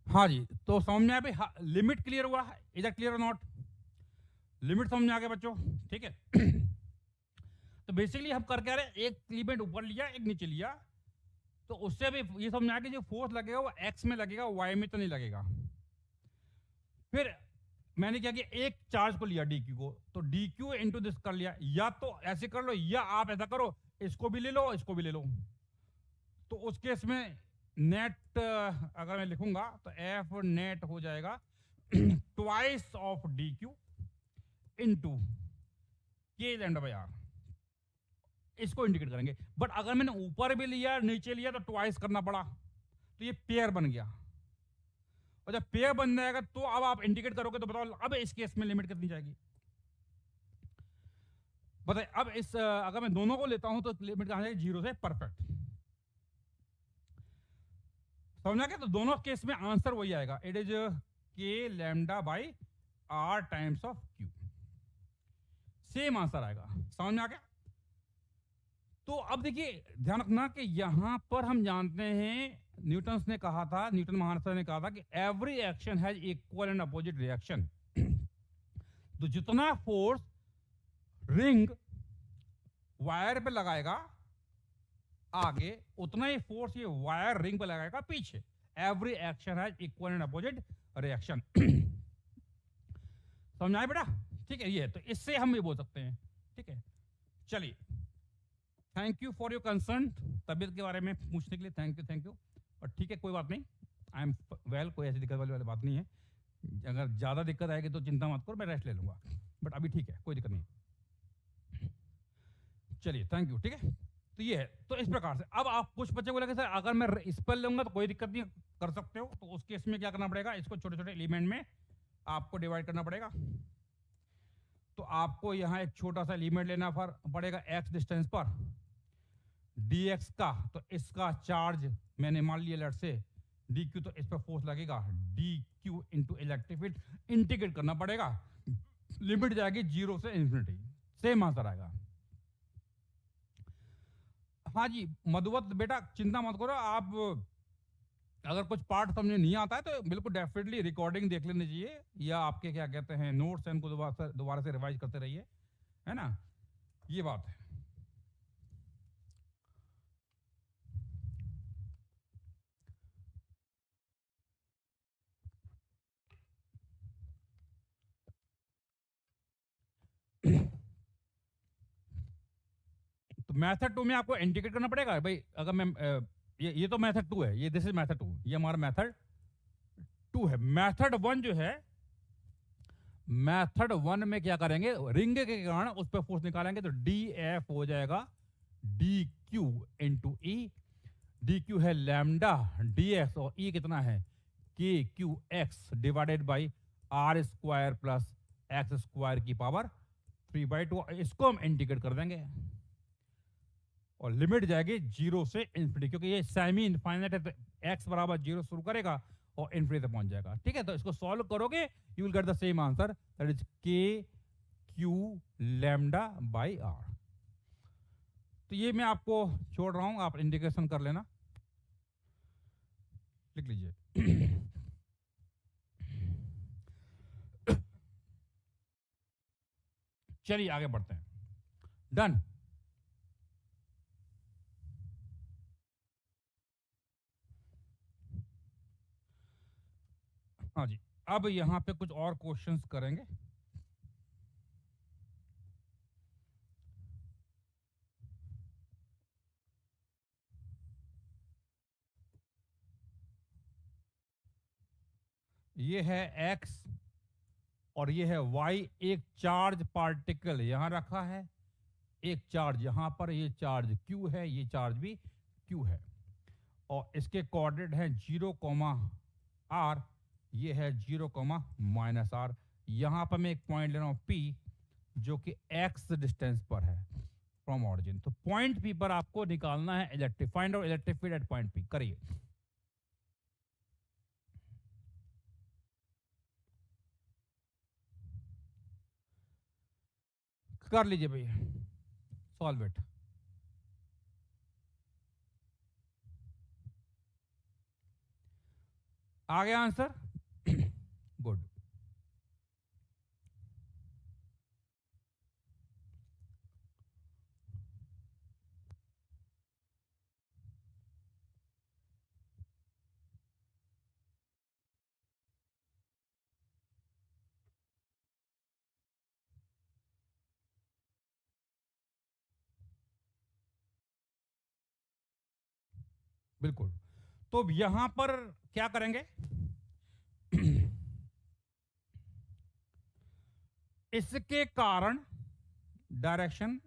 हाँ जी, तो समझ में आया भाई? हाँ, लिमिट क्लियर हुआ? इज दैट क्लियर और नॉट? लिमिट समझ में आ गया बच्चों? ठीक है। तो बेसिकली हम कर क्या रहे हैं, एक एलिमेंट ऊपर लिया, एक नीचे लिया, तो उससे भी ये समझ में आया कि जो फोर्स लगेगा वो एक्स में लगेगा, वाई में तो नहीं लगेगा। फिर मैंने क्या किया, एक चार्ज को लिया डी क्यू को, तो डी क्यू इंटू दिस कर लिया। या तो ऐसे कर लो, या आप ऐसा करो, इसको भी ले लो, इसको भी ले लो। तो उस केस में नेट अगर मैं लिखूंगा तो एफ नेट हो जाएगा twice of D q into के लैम्डा बाई आर। इसको इंडिकेट करेंगे। बट अगर मैंने ऊपर भी लिया नीचे लिया तो ट्वाइस करना पड़ा, तो ये पेयर बन गया। और जब पेयर बन जाएगा तो अब आप इंडिकेट करोगे तो बताओ अब इस केस में लिमिट कितनी जाएगी? बताइए। अब इस अगर मैं दोनों को लेता हूं तो लिमिट कहां जाएगी? 0 से परफेक्ट। समझा क्या? तो दोनों केस में आंसर वही आएगा, it is k lambda by r times of q. Same answer आएगा। समझ में आ गया? तो अब देखिए ध्यान रखना कि यहां पर हम जानते हैं, न्यूटन ने कहा था, न्यूटन महाशय ने कहा था कि every action has equal and opposite reaction. तो जितना फोर्स रिंग वायर पे लगाएगा आगे, उतना ही फोर्स ये वायर रिंग पे लगाएगा पीछे। Every action has equal and opposite reaction. समझ आए बेटा? ठीक है। ये तो इससे हम ये बोल सकते हैं। ठीक है, चलिए, thank you for your concern. तबीयत के बारे में पूछने के लिए थैंक यू। और ठीक है, कोई बात नहीं, आई एम वेल, कोई ऐसी दिक्कत वाली बात नहीं है। अगर ज़्यादा दिक्कत आएगी तो चिंता मत करो, मैं रेस्ट ले लूंगा, बट अभी ठीक है, कोई दिक्कत नहीं। चलिए, थैंक यू। ठीक है, तो ये है। तो इस प्रकार से अब आप कुछ बच्चे को लगे सर अगर मैं इस पर लूंगा तो कोई दिक्कत नहीं, कर सकते हो। तो उस केस में क्या करना पड़ेगा, इसको छोटे छोटे एलिमेंट में आपको डिवाइड करना पड़ेगा। तो आपको यहाँ एक छोटा सा एलिमेंट लेना पड़ेगा एक्स डिस्टेंस पर dx का। तो इसका चार्ज मैंने मान लिया लेट से dq, तो इस पर फोर्स लगेगा dq into electric field. Integrate करना पड़ेगा, लिमिट जाएगी 0 से इंफिनिटी। सेम आंसर आएगा। हाँ जी मधुवत बेटा, चिंता मत करो आप। अगर कुछ पार्ट समझ नहीं आता है तो बिल्कुल डेफिनेटली रिकॉर्डिंग देख लेनी चाहिए, या आपके क्या कहते हैं नोट्स हैं, उनको दोबारा से रिवाइज करते रहिए, है ना? ये बात है। तो मेथड 2 में आपको इंडिकेट करना पड़ेगा भाई। अगर मैं ये तो मेथड 2 है, ये दिस इज मेथड 2, ये हमारा मेथड 2 है। मेथड 1 जो है, मेथड 1 में क्या करेंगे, रिंग के कारण उस पर फोर्स निकालेंगे, तो डी एफ हो जाएगा d q into E. D q है लैम्डा डी एक्स, और ई कितना है k q x divided by are square plus x square की पावर 3/2। इसको हम इंडिकेट कर देंगे और लिमिट जाएगी 0 से इन्फिनिटी, क्योंकि ये सेमी इनफाइनाइट है, तो एक्स बराबर 0 शुरू करेगा और इन्फिनिटी तक पहुंच जाएगा। ठीक है, तो इसको सॉल्व करोगे you will get the same answer, that is k Q lambda by r. तो ये मैं आपको छोड़ रहा हूं, आप इंडिकेशन कर लेना, लिख लीजिए। चलिए आगे बढ़ते हैं। डन। हाँ जी, अब यहां पे कुछ और क्वेश्चंस करेंगे। ये है x और ये है y। एक चार्ज पार्टिकल यहां रखा है, एक चार्ज यहां पर, ये चार्ज q है, ये चार्ज भी q है, और इसके कोऑर्डिनेट है 0, r, ये है 0, -r। यहां पर मैं एक पॉइंट ले रहा हूं p, जो कि x डिस्टेंस पर है फ्रॉम ऑरिजिन। तो पॉइंट p पर आपको निकालना है electric, find out electric field at point p। करिए। कर लीजिए भैया, सॉल्व इट। आ गया आंसर? गुड। बिल्कुल। तो यहां पर क्या करेंगे? इसके कारण डायरेक्शन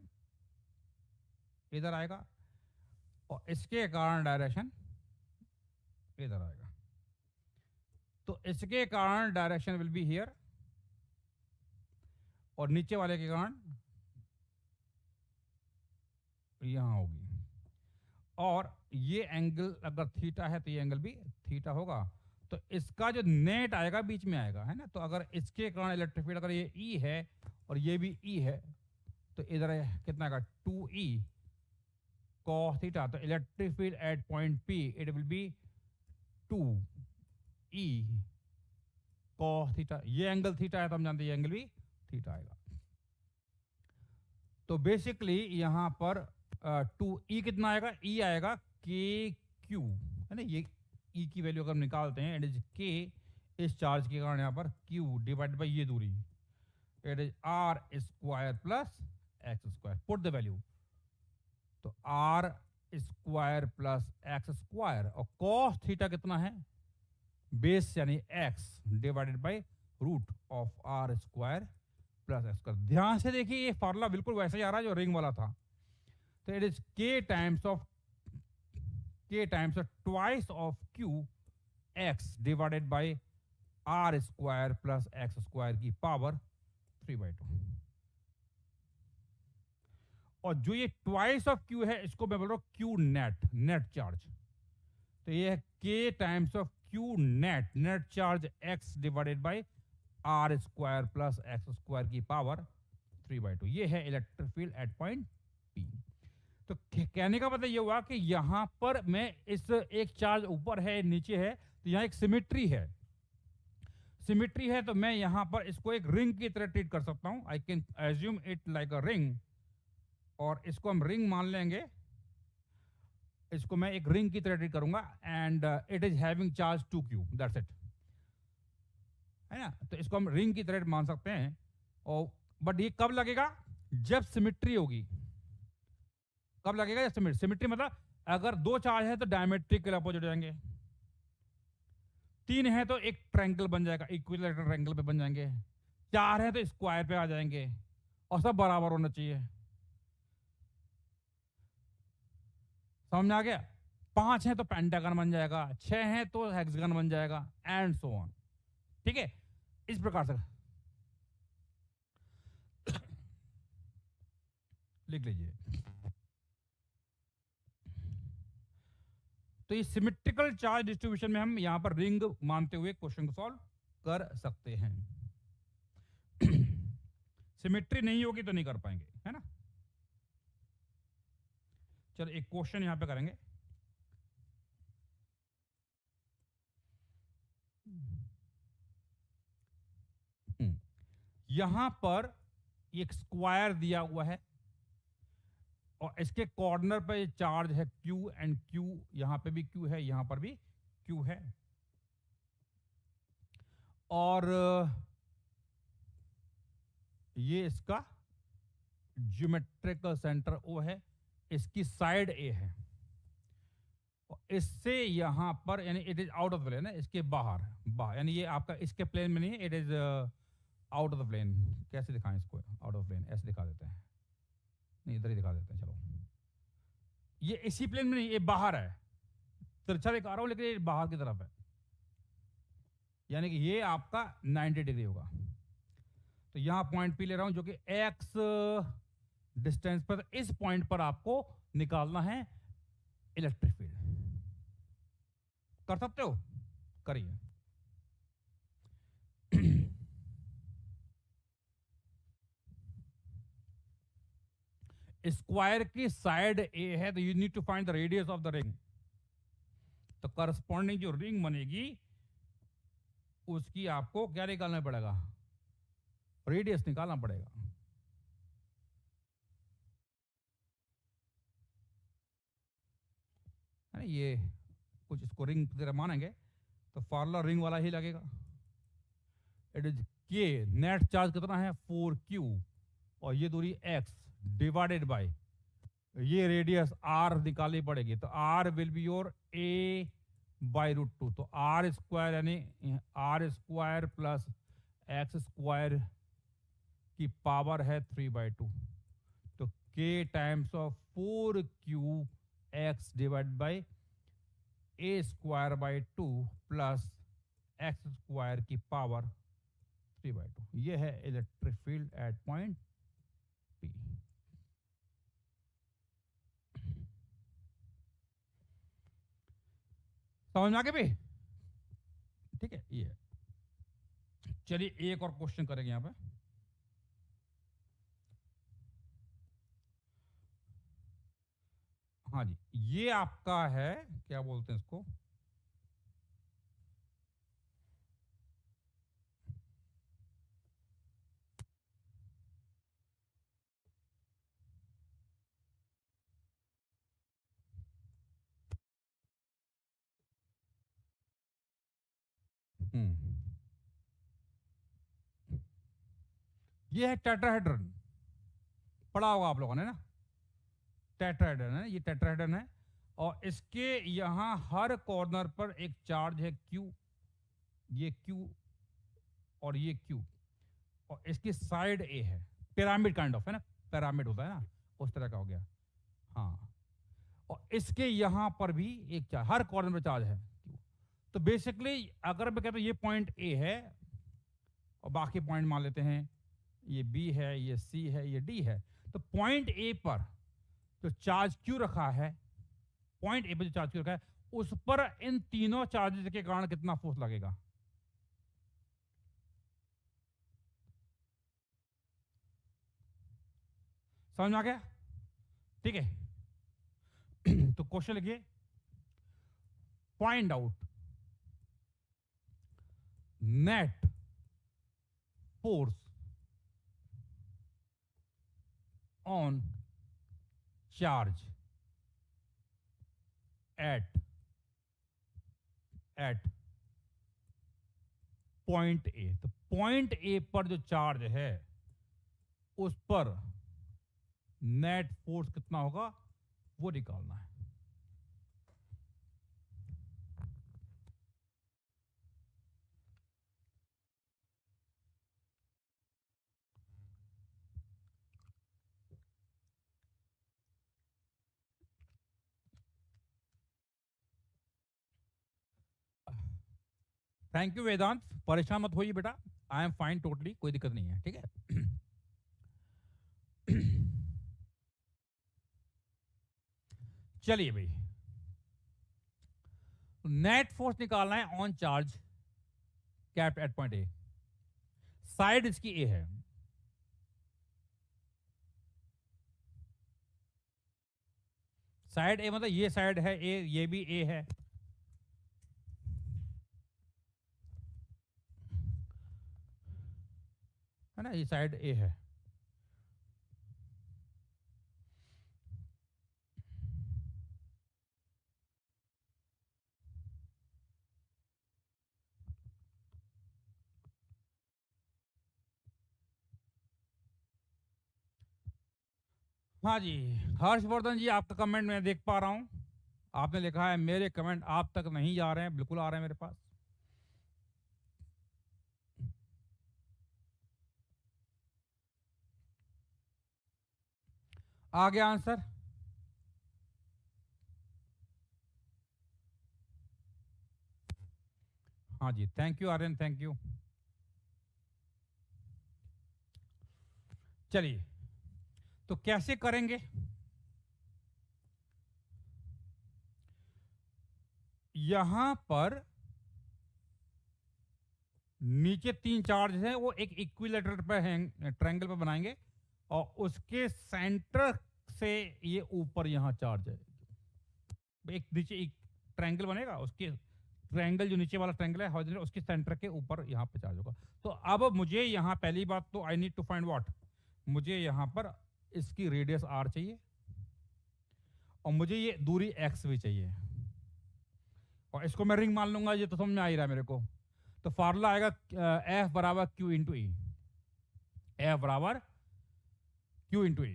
इधर आएगा और इसके कारण डायरेक्शन इधर आएगा। तो इसके कारण डायरेक्शन विल बी हियर और नीचे वाले के कारण यहां होगी। और ये एंगल अगर थीटा है तो ये एंगल भी थीटा होगा। तो इसका जो नेट आएगा बीच में आएगा, है ना। तो अगर इसके कारण इलेक्ट्रिक फील्ड अगर ये ई है और ये भी ई है तो इधर कितना आएगा? 2E cos theta. तो electric field at point P it will be 2E cos theta. ये एंगल थीटा है तो हम जानते हैं ये एंगल भी थीटा आएगा। तो बेसिकली यहां पर 2E कितना आएगा? E आएगा KQ, है ना। ये E की वैल्यू अगर हम निकालते हैं, इट इज K इस चार्ज के कारण यहां पर Q डिवाइड बाई ये दूरी, it is R square plus x square. Put the value. तो R square plus x square और cos थीटा कितना है? बेस यानी x divided by root of R square plus x square. ध्यान से देखिए, ये फॉर्मूला बिल्कुल वैसे ही आ रहा है जो रिंग वाला था। तो it is k times of twice of q x divided by R square plus x square की पावर 3/2। और जो ये ट्वाइस ऑफ q है इसको मैं बोल रहा हूं q नेट चार्ज। तो ये है k times of q net charge x divided by R square plus x square की पावर 3/2। ये है electric field at point P। तो कहने का मतलब ये हुआ कि यहां पर मैं इस एक चार्ज ऊपर है नीचे है तो यहां एक सिमेट्री है। सिमेट्री है तो मैं यहां पर इसको एक रिंग की तरह ट्रीट कर सकता हूं। I can assume it like a ring और इसको हम रिंग मान लेंगे। इसको मैं एक रिंग की तरह ट्रीट करूंगा and it is having charge 2q, that's it, है ना। तो इसको हम रिंग की तरह मान सकते हैं। और बट ये कब लगेगा? जब सिमेट्री होगी। कब लगेगा? जब सिमेट्री मतलब अगर दो चार्ज है तो डायमेट्रिकल अपोजिट हो जाएंगे, तीन है तो एक ट्रायंगल बन जाएगा, इक्विलैटरल ट्रायंगल पे बन जाएंगे, चार है तो स्क्वायर पे आ जाएंगे और सब बराबर होना चाहिए। समझ में आ गया? पांच है तो पेंटागन बन जाएगा, छह है तो हेक्सागन बन जाएगा एंड सो ऑन। ठीक है, इस प्रकार से लिख लीजिए। तो ये सिमेट्रिकल चार्ज डिस्ट्रीब्यूशन में हम यहां पर रिंग मानते हुए क्वेश्चन को सॉल्व कर सकते हैं। सिमेट्री नहीं होगी तो नहीं कर पाएंगे, है ना। चलो एक क्वेश्चन यहां पे करेंगे। यहां पर एक स्क्वायर दिया हुआ है और इसके कॉर्नर पे चार्ज है Q एंड Q, यहां पे भी Q है, यहां पर भी Q है। और ये इसका ज्योमेट्रिकल सेंटर O है, इसकी साइड A है और इससे यहां पर यानी it is out of plane है, इसके बाहर यानी ये आपका इसके प्लेन में नहीं है, it is out of the plane. कैसे दिखाएं इसको? आउट ऑफ प्लेन ऐसे दिखा देते हैं, नहीं इधर ही दिखा देते हैं। चलो ये इसी प्लेन में नहीं, ये बाहर है, तिरछा दिखा रहा हूं लेकिन ये बाहर की तरफ है, यानी कि ये आपका 90 डिग्री होगा। तो यहां पॉइंट P ले रहा हूं जो कि x डिस्टेंस पर, इस पॉइंट पर आपको निकालना है इलेक्ट्रिक फील्ड। कर सकते हो? करिए। स्क्वायर की साइड A है तो you need to find the radius of the ring. तो करस्पॉन्डिंग जो रिंग बनेगी उसकी आपको क्या निकालना पड़ेगा, रेडियस निकालना पड़ेगा। है ना, ये कुछ इसको रिंग की तरह मानेंगे तो फॉर्मूला रिंग वाला ही लगेगा। इट इज के, नेट चार्ज कितना है 4q, और ये दूरी x डिवाइडेड बाय ये रेडियस r निकालनी पड़ेगी, तो r will be your a by √2, तो r स्क्वायर यानी r square plus x square की पावर है 3/2, तो k times of 4q x divide by a square by 2 plus x square की पावर 3/2, ये है electric field at point P। समझ में आ गया भाई? ठीक है, ये चलिए एक और क्वेश्चन करेंगे यहां पे। हाँ जी, ये आपका है, क्या बोलते हैं इसको, ये है टेट्राहेड्रन, पढ़ा होगा आप लोगों ने ना, टेट्राहेड्रन है, ये टेट्राहेड्रन है, और इसके यहां हर कॉर्नर पर एक चार्ज है Q, ये Q और ये Q, और इसकी साइड A है, पिरामिड काइंड ऑफ है ना, पिरामिड होता है ना, उस तरह का हो गया। हाँ, और इसके यहां पर भी एक चार्ज, हर कॉर्नर में चार्ज है Q। तो बेसिकली अगर मैं कहता हूं ये पॉइंट A है, और बाकी पॉइंट मान लेते हैं ये B है, ये C है, ये D है, तो पॉइंट A पर जो चार्ज Q रखा है, पॉइंट A पर जो चार्ज Q रखा है, उस पर इन तीनों चार्जेस के कारण कितना फोर्स लगेगा? समझ में आ गया? ठीक है। तो क्वेश्चन लिखिए, find out net force on charge at point ए। तो पॉइंट ए पर जो चार्ज है उस पर नेट फोर्स कितना होगा वो निकालना है। थैंक यू वेदांत, परेशान मत होइए बेटा, आई एम फाइन टोटली, कोई दिक्कत नहीं है, ठीक है। चलिए भाई, नेट फोर्स निकालना है on charge kept eight point A, side इसकी ए है, साइड ए मतलब ये साइड है ए, ये भी ए है, है ना, ये साइड ए है। हाँ जी, हर्षवर्धन जी, आपका कमेंट मैं देख पा रहा हूं, आपने लिखा है मेरे कमेंट आप तक नहीं जा रहे हैं, बिल्कुल आ रहे हैं मेरे पास। आ गया आंसर? हाँ जी, thank you Aryan, thank you. चलिए, तो कैसे करेंगे? यहां पर नीचे तीन चार्ज हैं, वो एक इक्विलेटरल पे हैं, ट्रायंगल पे बनाएंगे, और उसके सेंटर से ये ऊपर यहां चार्ज है, एक नीचे एक ट्रायंगल बनेगा, उसके ट्रायंगल जो नीचे वाला ट्रायंगल है हॉरिजॉन्टल, उसके सेंटर के ऊपर यहाँ पे चार्ज होगा। तो अब मुझे यहाँ पहली बात तो I need to find what, मुझे यहाँ पर इसकी रेडियस r चाहिए और मुझे ये दूरी x भी चाहिए, और इसको मैं रिंग मान लूंगा, ये तो समझ में आ ही रहा है मेरे को। तो फार्मूला आएगा F बराबर Q इंटू ई, F बराबर Q इंटू ई,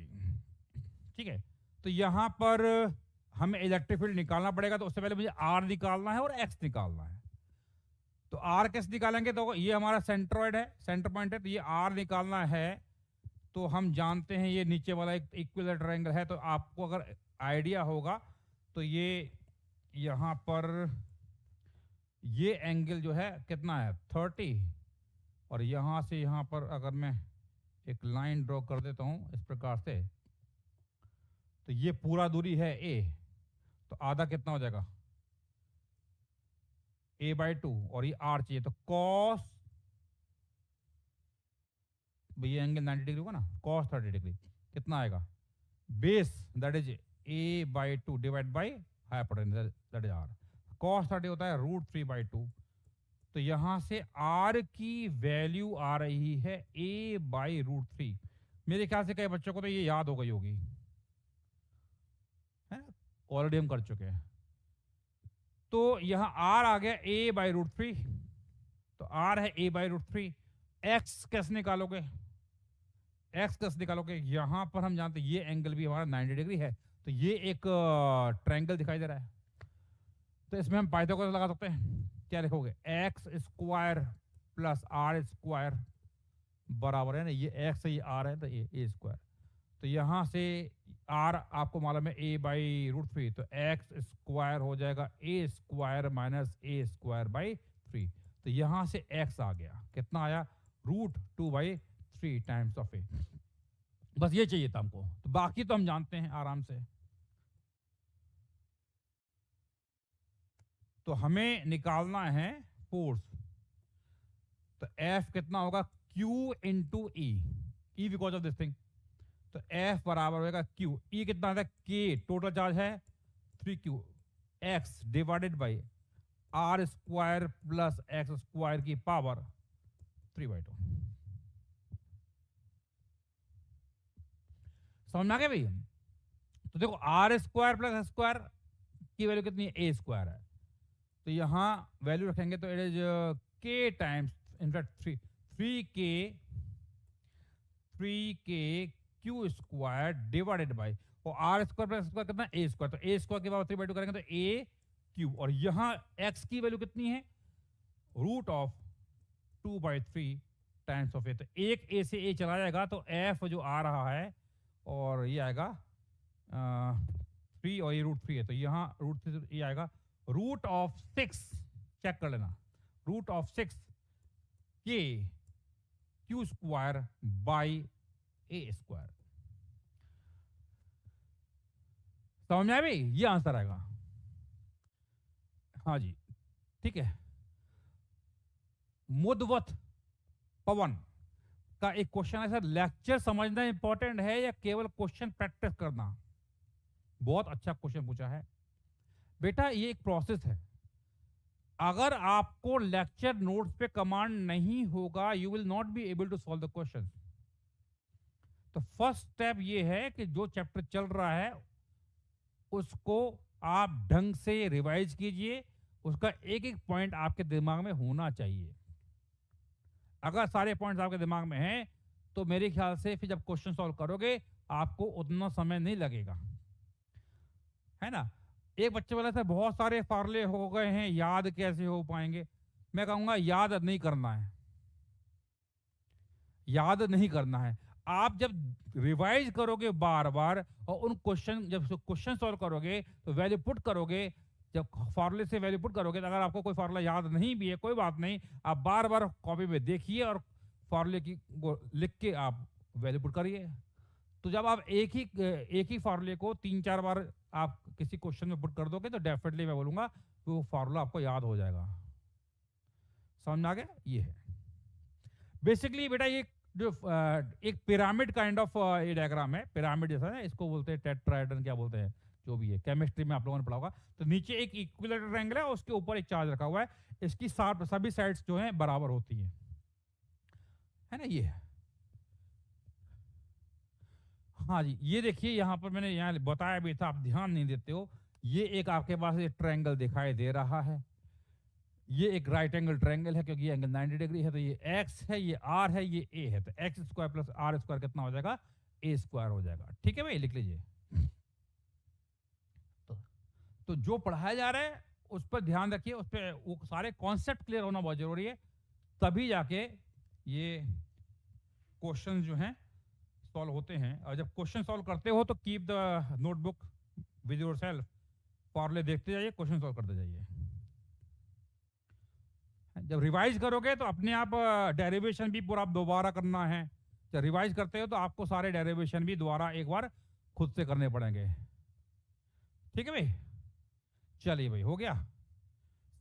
ठीक है। तो यहाँ पर हमें इलेक्ट्रिक फील्ड निकालना पड़ेगा, तो उससे पहले मुझे R निकालना है और X निकालना है। तो R कैसे निकालेंगे, तो ये हमारा सेंट्रॉइड है, सेंटर पॉइंट है, तो ये R निकालना है। तो हम जानते हैं ये नीचे वाला एक इक्विलेटरल ट्रायंगल है, तो आपको अगर आइडिया होगा तो ये यहाँ पर ये एंगल जो है कितना है 30, और यहाँ से यहाँ पर अगर मैं एक लाइन ड्रॉ कर देता हूँ इस प्रकार से, तो ये पूरा दूरी है a, तो आधा कितना हो जाएगा a/2, और ये r चाहिए, तो cos, ये एंगल 90 डिग्री होगा ना, cos 30 डिग्री कितना आएगा, base that is a/2 divide by hypotenuse that is r, cos 30 होता है √3/2। तो यहां से r की वैल्यू आ रही है a/√3। मेरे ख्याल से कई बच्चों को तो ये याद हो गई होगी, है ना, ऑलरेडी हम कर चुके हैं। तो यहां r आ गया a/√3, तो r है a/√3। x कैसे निकालोगे, x कैसे निकालोगे, यहां पर हम जानते हैं ये एंगल भी हमारा 90 डिग्री है, तो ये एक ट्रायंगल दिखाई दे रहा है, तो इसमें हम पाइथागोरस लगा सकते हैं। क्या लिखोगे, x square plus r square बराबर है ना, ये x है ये r है, तो ये a स्क्वायर। तो यहां से r आपको मालूम है a/√3, तो x स्क्वायर हो जाएगा a square minus a square by 3। तो यहां से x आ गया, कितना आया, √2/3 टाइम्स ऑफ a। बस ये चाहिए था हमको, तो बाकी तो हम जानते हैं आराम से। तो हमें निकालना है फोर्स, तो F कितना होगा, Q into E because of this thing. तो F बराबर होगा Q, E कितना आता है K, टोटल चार्ज है 3Q, X divided by R square plus X square की पावर 3/2। समझ में आ गया भाई। तो देखो R square plus S square की वैल्यू कितनी है, A स्क्वायर है, तो यहां वैल्यू रखेंगे तो it is K times in fact 3K Q square divided by, और R स्क्वायर प्लस स्क्वायर कितना, A स्क्वायर, तो A स्क्वायर की पावर 3/2 करेंगे तो A क्यूब, और यहां X की वैल्यू कितनी है, √2/3 टाइम्स ऑफ A। तो एक A से A चला जाएगा, तो F जो आ रहा है और ये आएगा 3 और ये √3 है, तो यहाँ √3 ये आएगा √6, चेक कर लेना, √6 K Q square by A square. समझ में आया भाई, ये आंसर आएगा। हाँ जी, ठीक है। मुद्वत पवन का एक क्वेश्चन है सर, लेक्चर समझना इंपॉर्टेंट है या केवल क्वेश्चन प्रैक्टिस करना। बहुत अच्छा क्वेश्चन पूछा है बेटा, ये एक प्रोसेस है। अगर आपको लेक्चर नोट्स पे कमांड नहीं होगा, you will not be able to solve the question. तो फर्स्ट स्टेप ये है कि जो चैप्टर चल रहा है उसको आप ढंग से रिवाइज कीजिए, उसका एक एक पॉइंट आपके दिमाग में होना चाहिए। अगर सारे पॉइंट्स आपके दिमाग में हैं तो मेरे ख्याल से फिर जब क्वेश्चन सॉल्व करोगे आपको उतना समय नहीं लगेगा, है ना। एक बच्चे वाले से बहुत सारे फार्मूले हो गए हैं, याद कैसे हो पाएंगे। मैं कहूंगा याद नहीं करना है, याद नहीं करना है। आप जब रिवाइज करोगे बार बार और उन क्वेश्चन, जब क्वेश्चन सॉल्व करोगे तो वैल्यू पुट करोगे, जब फार्मूले से वैल्यू पुट करोगे, तो अगर आपको कोई फार्मूला याद नहीं भी है कोई बात नहीं, आप बार बार कॉपी में देखिए और फार्मूले की लिख के आप वैल्यू पुट करिए। तो जब आप एक ही फार्मूले को 3-4 बार आप किसी क्वेश्चन में पुट कर दोगे तो डेफिनेटली मैं बोलूंगा वो फार्मूला आपको याद हो जाएगा। समझ में आ गया। ये है बेसिकली बेटा, ये जो एक पिरामिड काइंड ऑफ ये डायग्राम है, पिरामिड जैसा है, इसको बोलते हैं टेट्राहेड्रन, क्या बोलते हैं, जो भी है केमिस्ट्री में आप लोगों ने पढ़ा होगा। तो नीचे एक इक्विलेटरल ट्रायंगल है और उसके ऊपर एक चार्ज रखा हुआ है, इसकी सभी साइड्स जो हैं बराबर होती है ना। ये है, हाँ जी, ये देखिए यहाँ पर मैंने यहाँ बताया भी था, आप ध्यान नहीं देते हो। ये एक आपके पास एक ट्रायंगल दिखाई दे रहा है, ये एक राइट एंगल ट्रायंगल है क्योंकि ये एंगल 90 डिग्री है, तो ये एक्स है, ये आर है, ये ए है, तो x square plus r square कितना हो जाएगा, ए स्क्वायर हो जाएगा। ठीक है भाई, लिख लीजिए। तो जो पढ़ाया जा रहा है उस पर ध्यान रखिए, उस पर वो सारे कॉन्सेप्ट क्लियर होना बहुत जरूरी है, तभी जाके ये क्वेश्चन जो हैं सॉल्व होते हैं। और जब क्वेश्चन सॉल्व करते हो तो keep the notebook with yourself, फॉर्मूले देखते जाइए, क्वेश्चन सॉल्व करते जाइए। जब रिवाइज करोगे तो अपने आप डेरिवेशन भी पूरा दोबारा करना है। जब रिवाइज करते हो तो आपको सारे डेरिवेशन भी दोबारा एक बार खुद से करने पड़ेंगे। ठीक है भाई, चलिए भाई, हो गया।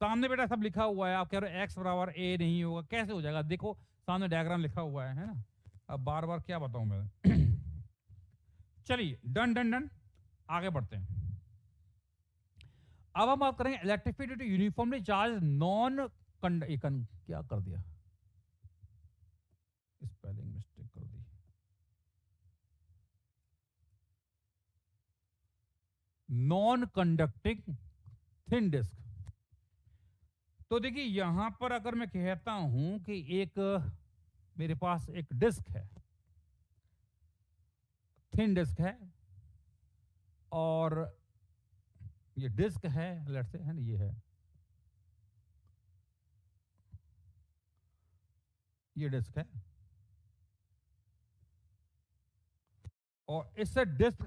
सामने बेटा सब लिखा हुआ है, आप कह रहे हो एक्स बराबर ए नहीं होगा, कैसे हो जाएगा, देखो सामने डायग्राम लिखा हुआ है ना। अब बार बार क्या बताऊं मैं। चलिए, डन डन डन, आगे बढ़ते हैं। अब हम बात करेंगे electricity to uniformly charge non क्या कर दिया, स्पेलिंग मिस्टेक कर दी, नॉन कंडक्टिंग थिन डिस्क। तो देखिए यहां पर अगर मैं कहता हूं कि एक मेरे पास एक डिस्क है, थिन डिस्क है, और ये डिस्क है, लेट्स से है ना, ये डिस्क है, और इस डिस्क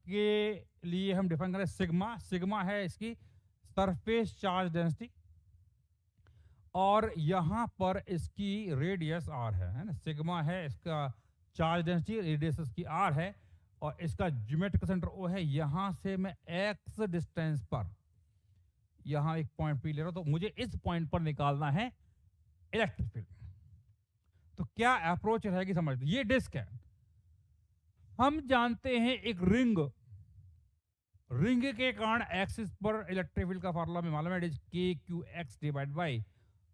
के लिए हम डिफाइन करें सिग्मा। सिग्मा है इसकी सरफेस चार्ज डेंसिटी, और यहां पर इसकी रेडियस आर है ना। सिग्मा है इसका चार्ज डेंसिटी, रेडियस इसकी आर है, और इसका ज्योमेट्रिकल सेंटर ओ है। यहां से मैं एक्स डिस्टेंस पर यहां एक पॉइंट पी ले रहा हूं, तो मुझे इस पॉइंट पर निकालना है इलेक्ट्रिक फील्ड। तो क्या अप्रोच रहेगी, समझ लो। ये डिस्क है, हम जानते हैं एक रिंग के कारण एक्सिस पर इलेक्ट्रिक फील्ड का फार्मूला में मालूम है, it is k q x divide by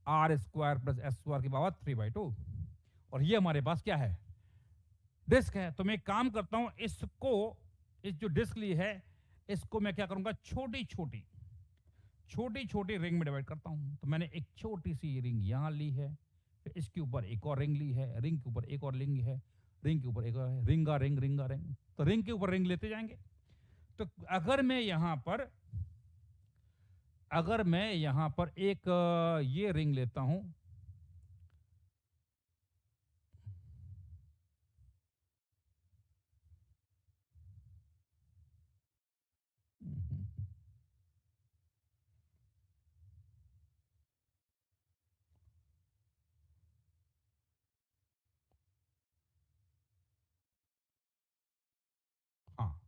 are square plus s square की पावर 3/2। और ये हमारे पास क्या है, डिस्क है। तो मैं एक काम करता हूं, इसको, इस जो डिस्क ली है इसको मैं क्या करूंगा, छोटी छोटी रिंग में डिवाइड करता हूं। तो मैंने एक छोटी सी रिंग यहां ली है, फिर इसके ऊपर एक और रिंग ली है, रिंग के ऊपर एक और रिंग है, रिंग के ऊपर एक और है, रिंगा रिंग। तो रिंग के ऊपर रिंग लेते जाएंगे। तो अगर मैं यहां पर एक ये रिंग लेता हूं, हाँ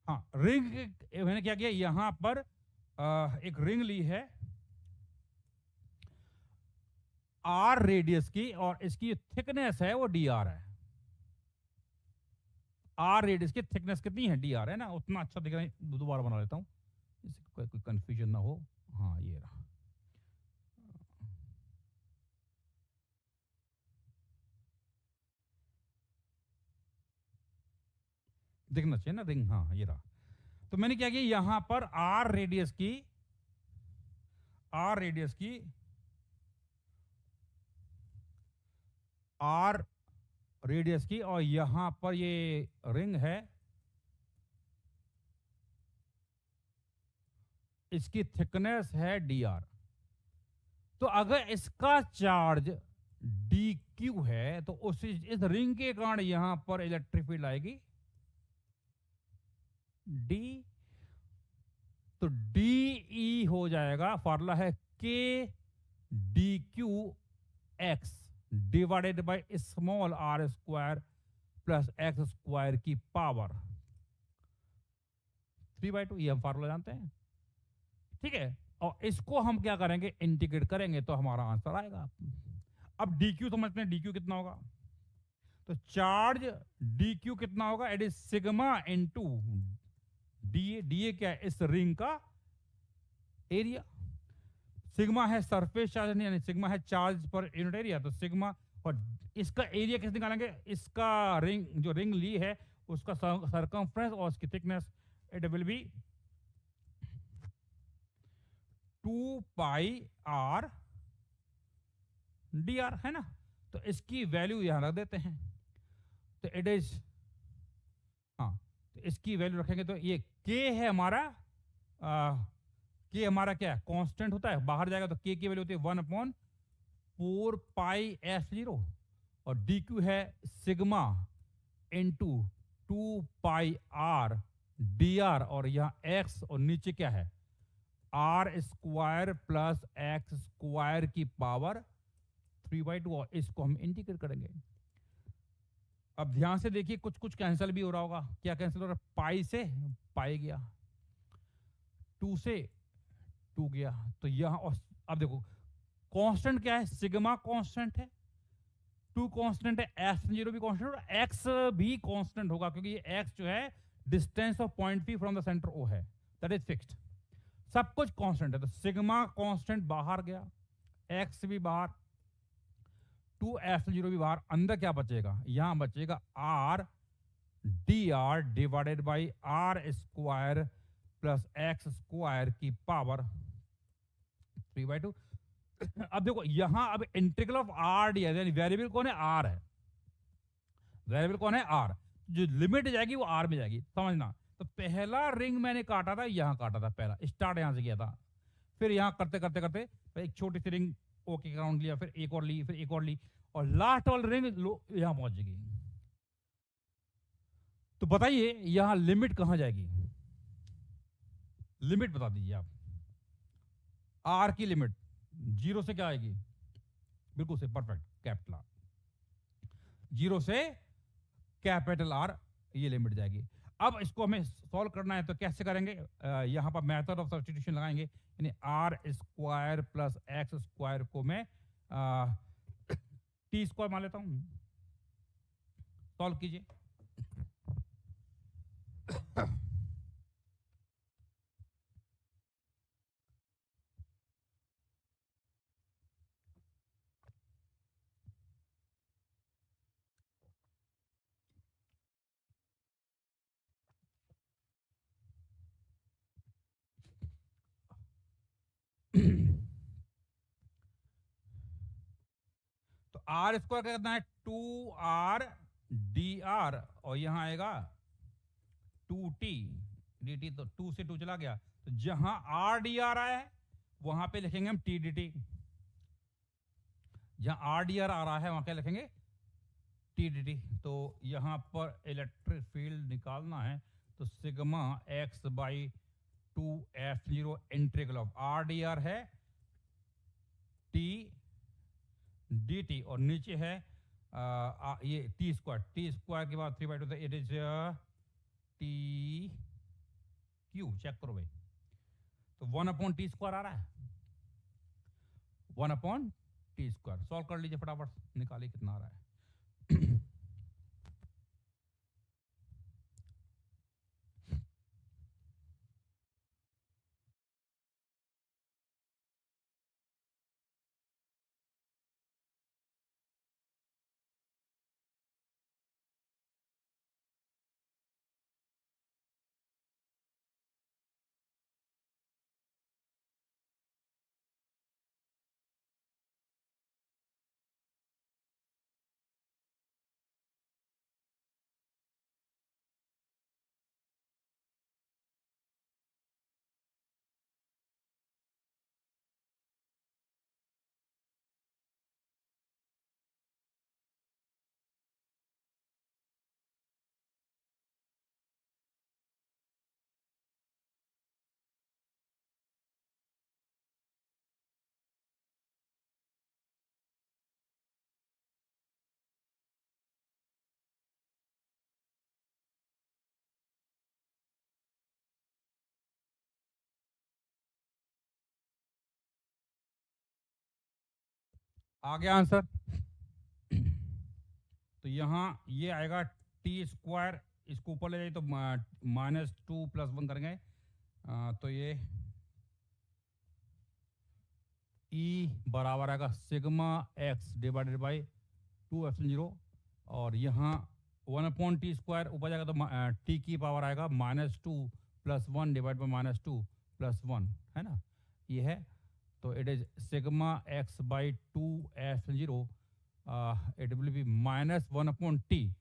हाँ, रिंग मैंने क्या किया, यहां पर एक रिंग ली है आर रेडियस की, और इसकी थिकनेस है वो डी आर है। आर रेडियस की थिकनेस कितनी है, डी आर है ना। उतना अच्छा दिख रहा है, दोबारा बना लेता हूं, कोई कंफ्यूजन ना हो। हाँ, ये रहा, दिखना चाहिए ना रिंग, हाँ ये रहा। तो मैंने क्या किया, यहां पर आर रेडियस की आर रेडियस की, और यहां पर ये रिंग है, इसकी थिकनेस है डी आर। तो अगर इसका चार्ज डी क्यू है तो इस रिंग के कारण यहां पर इलेक्ट्रिक फील्ड आएगी डी। तो डी ई हो जाएगा, फॉर्मूला है k d q x divided by small r square plus x square की पावर 3/2। ये हम फॉर्मूला जानते हैं, ठीक है। और इसको हम क्या करेंगे, इंटीग्रेट करेंगे तो हमारा आंसर आएगा। अब डी क्यू समझते हैं, डी क्यू कितना होगा। तो चार्ज डी क्यू कितना होगा, it is sigma into D. D क्या है, इस रिंग का एरिया। सिग्मा है सरफेस चार्ज, नहीं यानी सिग्मा है चार्ज पर यूनिट एरिया। तो सिग्मा, और इसका एरिया कैसे निकालेंगे, इसका रिंग, जो रिंग ली है उसका सरकमफ्रेंस और उसकी thickness, it will B 2 pi R D R, है ना। तो इसकी वैल्यू यहां रख देते हैं। तो इट इज, हाँ, तो इसकी वैल्यू रखेंगे तो ये के है हमारा, के हमारा क्या है, कांस्टेंट होता है, बाहर जाएगा तो के की वैल्यू होती है 1/4 पाई f0, और डी क्यू है सिग्मा इंटू 2 पाई r dr, और यहाँ x और नीचे क्या है, r² प्लस x² की पावर 3/2, और इसको हम इंटीग्रेट करेंगे। अब ध्यान से देखिए, कुछ कुछ कैंसिल भी हो रहा होगा। क्या कैंसिल हो रहा है, पाई से पाई गया, 2 से 2 गया, तो यहां, और अब देखो कांस्टेंट क्या है, सिग्मा कांस्टेंट है, 2 कांस्टेंट है, f0 भी कांस्टेंट और x भी कांस्टेंट होगा, क्योंकि ये x जो है distance of point P from the centre O है, दैट इज फिक्स्ड। सब कुछ कांस्टेंट है, तो सिग्मा कांस्टेंट बाहर गया, x भी बाहर, 2f0 भी बाहर, अंदर क्या बचेगा, यहां बचेगा r dr divided by r² plus x² की पावर 3/2। अब देखो यहां, अब इंटीग्रल ऑफ r डी, यानी वेरिएबल कौन है, r है, वेरिएबल कौन है, r, जो लिमिट जाएगी वो r में जाएगी, समझना। तो पहला रिंग मैंने काटा था, यहां काटा था, पहला स्टार्ट यहां से किया था, फिर यहां करते करते करते एक छोटी सी रिंग ओके राउंड लिया, फिर एक और ली, फिर एक और ली, और लास्ट वाली रिंग यहां पहुंच जाएगी। तो बताइए यहां लिमिट कहां जाएगी, लिमिट बता दीजिए आप, आर की लिमिट 0 से क्या आएगी, बिल्कुल से परफेक्ट, कैपिटल आर, 0 से कैपिटल आर, ये लिमिट जाएगी। अब इसको हमें सॉल्व करना है, तो कैसे करेंगे, यहां पर मेथड ऑफ सब्स्टिट्यूशन लगाएंगे, यानी r² प्लस x² को मैं t² मान लेता हूं, सॉल्व कीजिए। तो r² का कितना है, 2r dr, और यहां आएगा 2t dt, तो 2 से 2 चला गया, तो जहां r dr आया है वहां पे लिखेंगे हम t dt, जहां r dr आ रहा है वहां क्या लिखेंगे, t dt। तो यहां पर इलेक्ट्रिक फील्ड निकालना है, तो sigma x/2f0 integral of r dr है t dt, और नीचे है ये t² के बाद 3/2, it is t q, check करो भाई, तो 1/t² आ रहा है, 1/t², सॉल्व कर लीजिए फटाफट, निकालिए कितना आ रहा है। आ गया आंसर। तो यहाँ ये आएगा टी स्क्वायर, इसको ऊपर ले जाइए तो -2 + 1 करेंगे, तो ये ई बराबर आएगा sigma x divided by 2 epsilon 0, और यहाँ 1/t² ऊपर जाएगा तो टी की पावर आएगा -2 + 1 डिवाइड बाई -2 + 1, है ना, ये है। तो it is sigma x by 2 epsilon 0, it will B -1/t,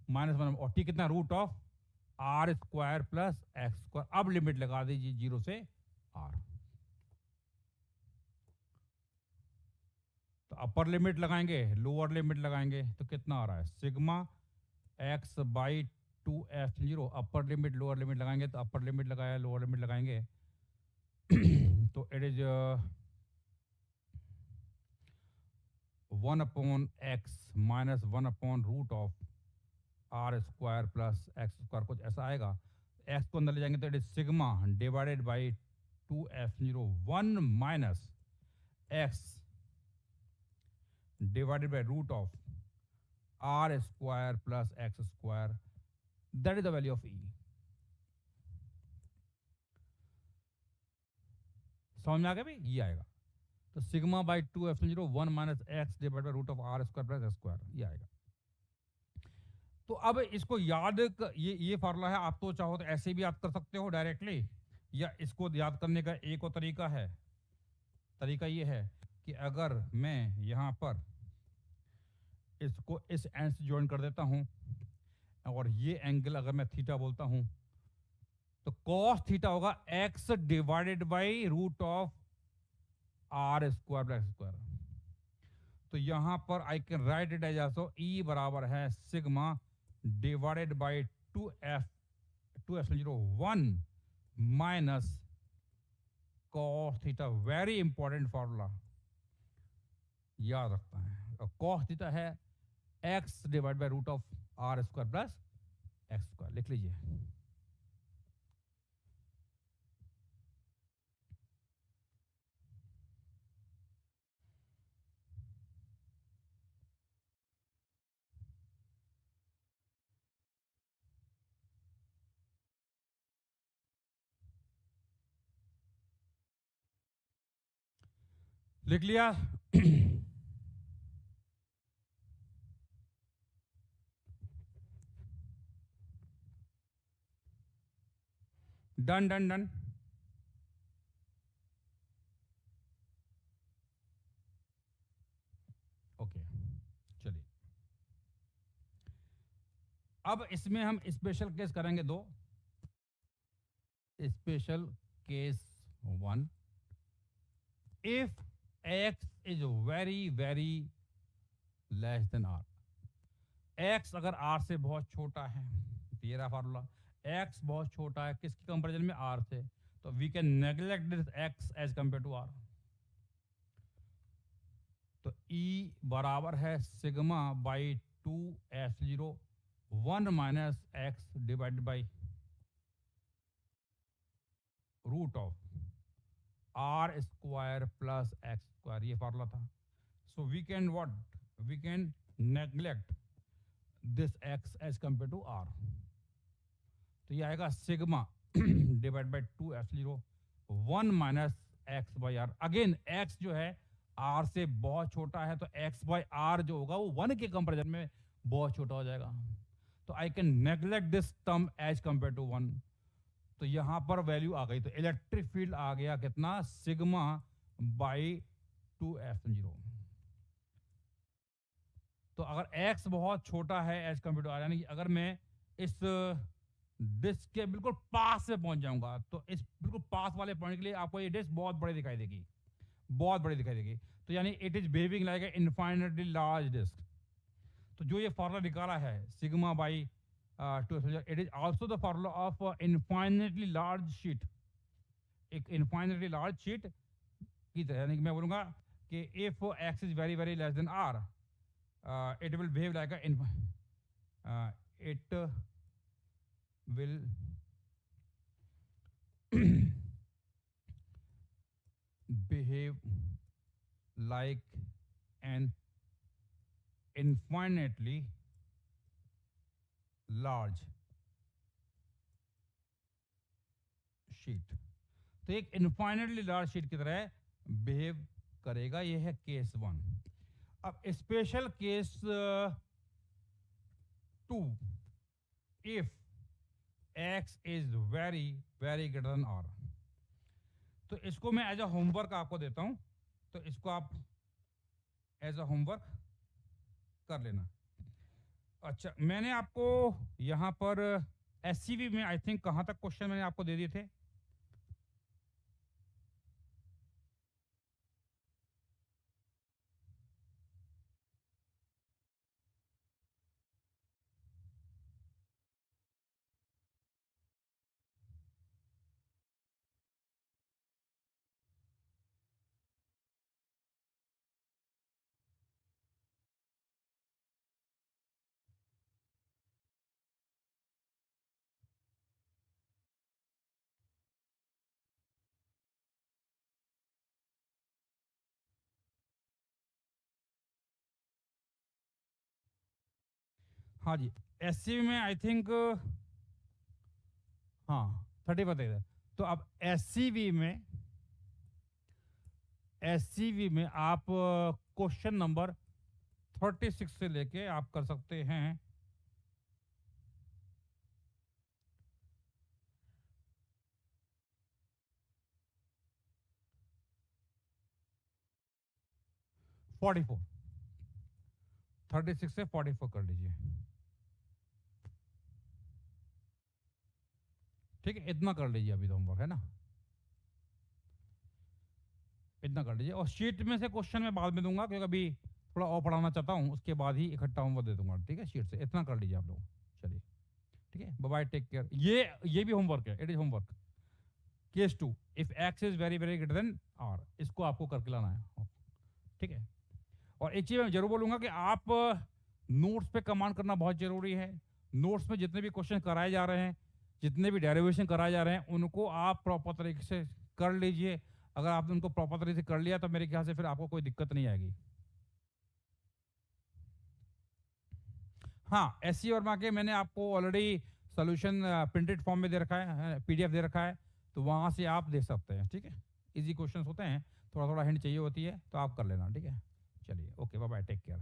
-1, और टी कितना, √r² + x²। अब लिमिट लगा दीजिए 0 से r। तो अपर लिमिट लगाएंगे, लोअर लिमिट लगाएंगे, तो कितना आ रहा है, sigma x by 2 epsilon 0, upper limit lower limit लगाएंगे, तो अपर लिमिट लगाया, लोअर लिमिट लगाएंगे, तो it is 1/x -1/√r² + x², कुछ ऐसा आएगा। x को अंदर ले जाएंगे तो it is sigma divided by 2 epsilon 0 1 minus x divided by √r² + x², that is the value of E। समझ में आ गया भाई, ये आएगा। तो sigma by 2 epsilon 0 1 minus x divide by √r² + x², ये आएगा। तो अब इसको याद ये फार्मूला है, आप तो चाहो तो ऐसे भी याद कर सकते हो डायरेक्टली, या इसको याद करने का एक और तरीका है। तरीका ये है कि अगर मैं यहाँ पर इसको इस एंड से ज्वाइन कर देता हूँ, और ये एंगल अगर मैं थीटा बोलता हूँ, तो कॉस थीटा होगा x divided by √r² + x²। तो यहां पर I can write it as also E बराबर है sigma divided by 2 epsilon 0 1 minus cos theta. Very important formula, याद रखता है। और कॉस थीटा है x divide by √r² + x², लिख लीजिए। लिख लिया। Done done done. ओके, चलिए अब इसमें हम स्पेशल केस करेंगे दो। Special case 1, if x is very very less than r। x अगर r से बहुत छोटा है, तो ये रहा फार्मूला, x बहुत छोटा है किसके कंपैरिजन में, r से, तो we can neglect this x as compare to r। तो E बराबर है sigma by 2 1 minus x divide by √r² + x², ये फार्मूला था। So we can what, we can neglect this x as compare to r। तो ये आएगा sigma divide by 2 epsilon 0 1 minus x by r। Again x जो है r से बहुत छोटा है, तो x बाई r जो होगा वो 1 के कंपेरिजन में बहुत छोटा हो जाएगा। तो I can neglect this term as compare to 1। तो यहां पर वैल्यू आ गई, तो इलेक्ट्रिक फील्ड आ गया कितना, सिग्मा बाई 2 एप्सिलॉन 0। तो अगर x बहुत छोटा है एज कंपेयर टू r, यानी कि अगर मैं इस डिस्क के बिल्कुल पास से पहुंच जाऊंगा, तो इस बिल्कुल पास वाले पॉइंट के लिए आपको ये डिस्क बहुत बड़ी दिखाई देगी, बहुत बड़ी दिखाई देगी। तो यानी it is behaving like a infinitely large disc. तो जो ये फॉर्मूला निकाला है sigma by 2, it is also the formula of infinitely large sheet. एक इनफाइनाइटली लार्ज शीट की तरह, यानी कि मैं बोलूंगा कि if x is very very less than r, it will behave like a it will behave like an infinitely large sheet. तो एक इनफाइनेटली लार्ज शीट की तरह बिहेव करेगा। ये है केस 1। अब special case 2, if x is very very greater then r। तो इसको मैं एज अ होमवर्क आपको देता हूं, तो इसको आप एज अ होमवर्क कर लेना। अच्छा, मैंने आपको यहां पर एससीवी में आई थिंक कहां तक क्वेश्चन मैंने आपको दे दिए थे? हाँ जी, एससीवी में आई थिंक हाँ 30 बताइए। तो अब एससीवी में आप क्वेश्चन नंबर 36 से लेके आप कर सकते हैं 44। 36 से 44 कर लीजिए। ठीक है, इतना कर लीजिए अभी तो होमवर्क है ना, इतना कर लीजिए। और शीट में से क्वेश्चन मैं बाद में दूंगा, क्योंकि अभी थोड़ा और पढ़ाना चाहता हूँ, उसके बाद ही इकट्ठा होमवर्क दे दूंगा। ठीक है, शीट से इतना कर लीजिए आप लोग। चलिए ठीक है, बाय बाय, टेक केयर। ये भी होमवर्क है, it is homework. Case 2, if x is very very greater than r, इसको आपको करके लाना है। ठीक है, और एक चीज मैं जरूर बोलूंगा कि आप नोट्स पे कमांड करना बहुत जरूरी है। नोट्स में जितने भी क्वेश्चन कराए जा रहे हैं, जितने भी डेरिवेशन कराए जा रहे हैं, उनको आप प्रॉपर तरीके से कर लीजिए। अगर आपने उनको प्रॉपर तरीके से कर लिया तो मेरे ख्याल से फिर आपको कोई दिक्कत नहीं आएगी। हाँ, एससी और माँ के मैंने आपको ऑलरेडी सोल्यूशन प्रिंटेड फॉर्म में दे रखा है, पीडीएफ दे रखा है, तो वहां से आप देख सकते हैं। ठीक है, इजी क्वेश्चंस होते हैं, थोड़ा थोड़ा हिंट चाहिए होती है तो आप कर लेना। ठीक है, चलिए okay, bye bye, take care,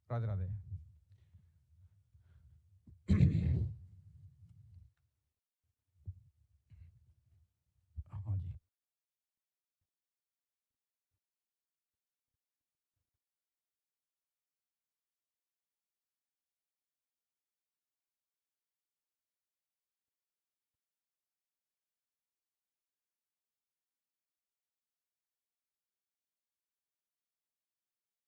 Radhe Radhe.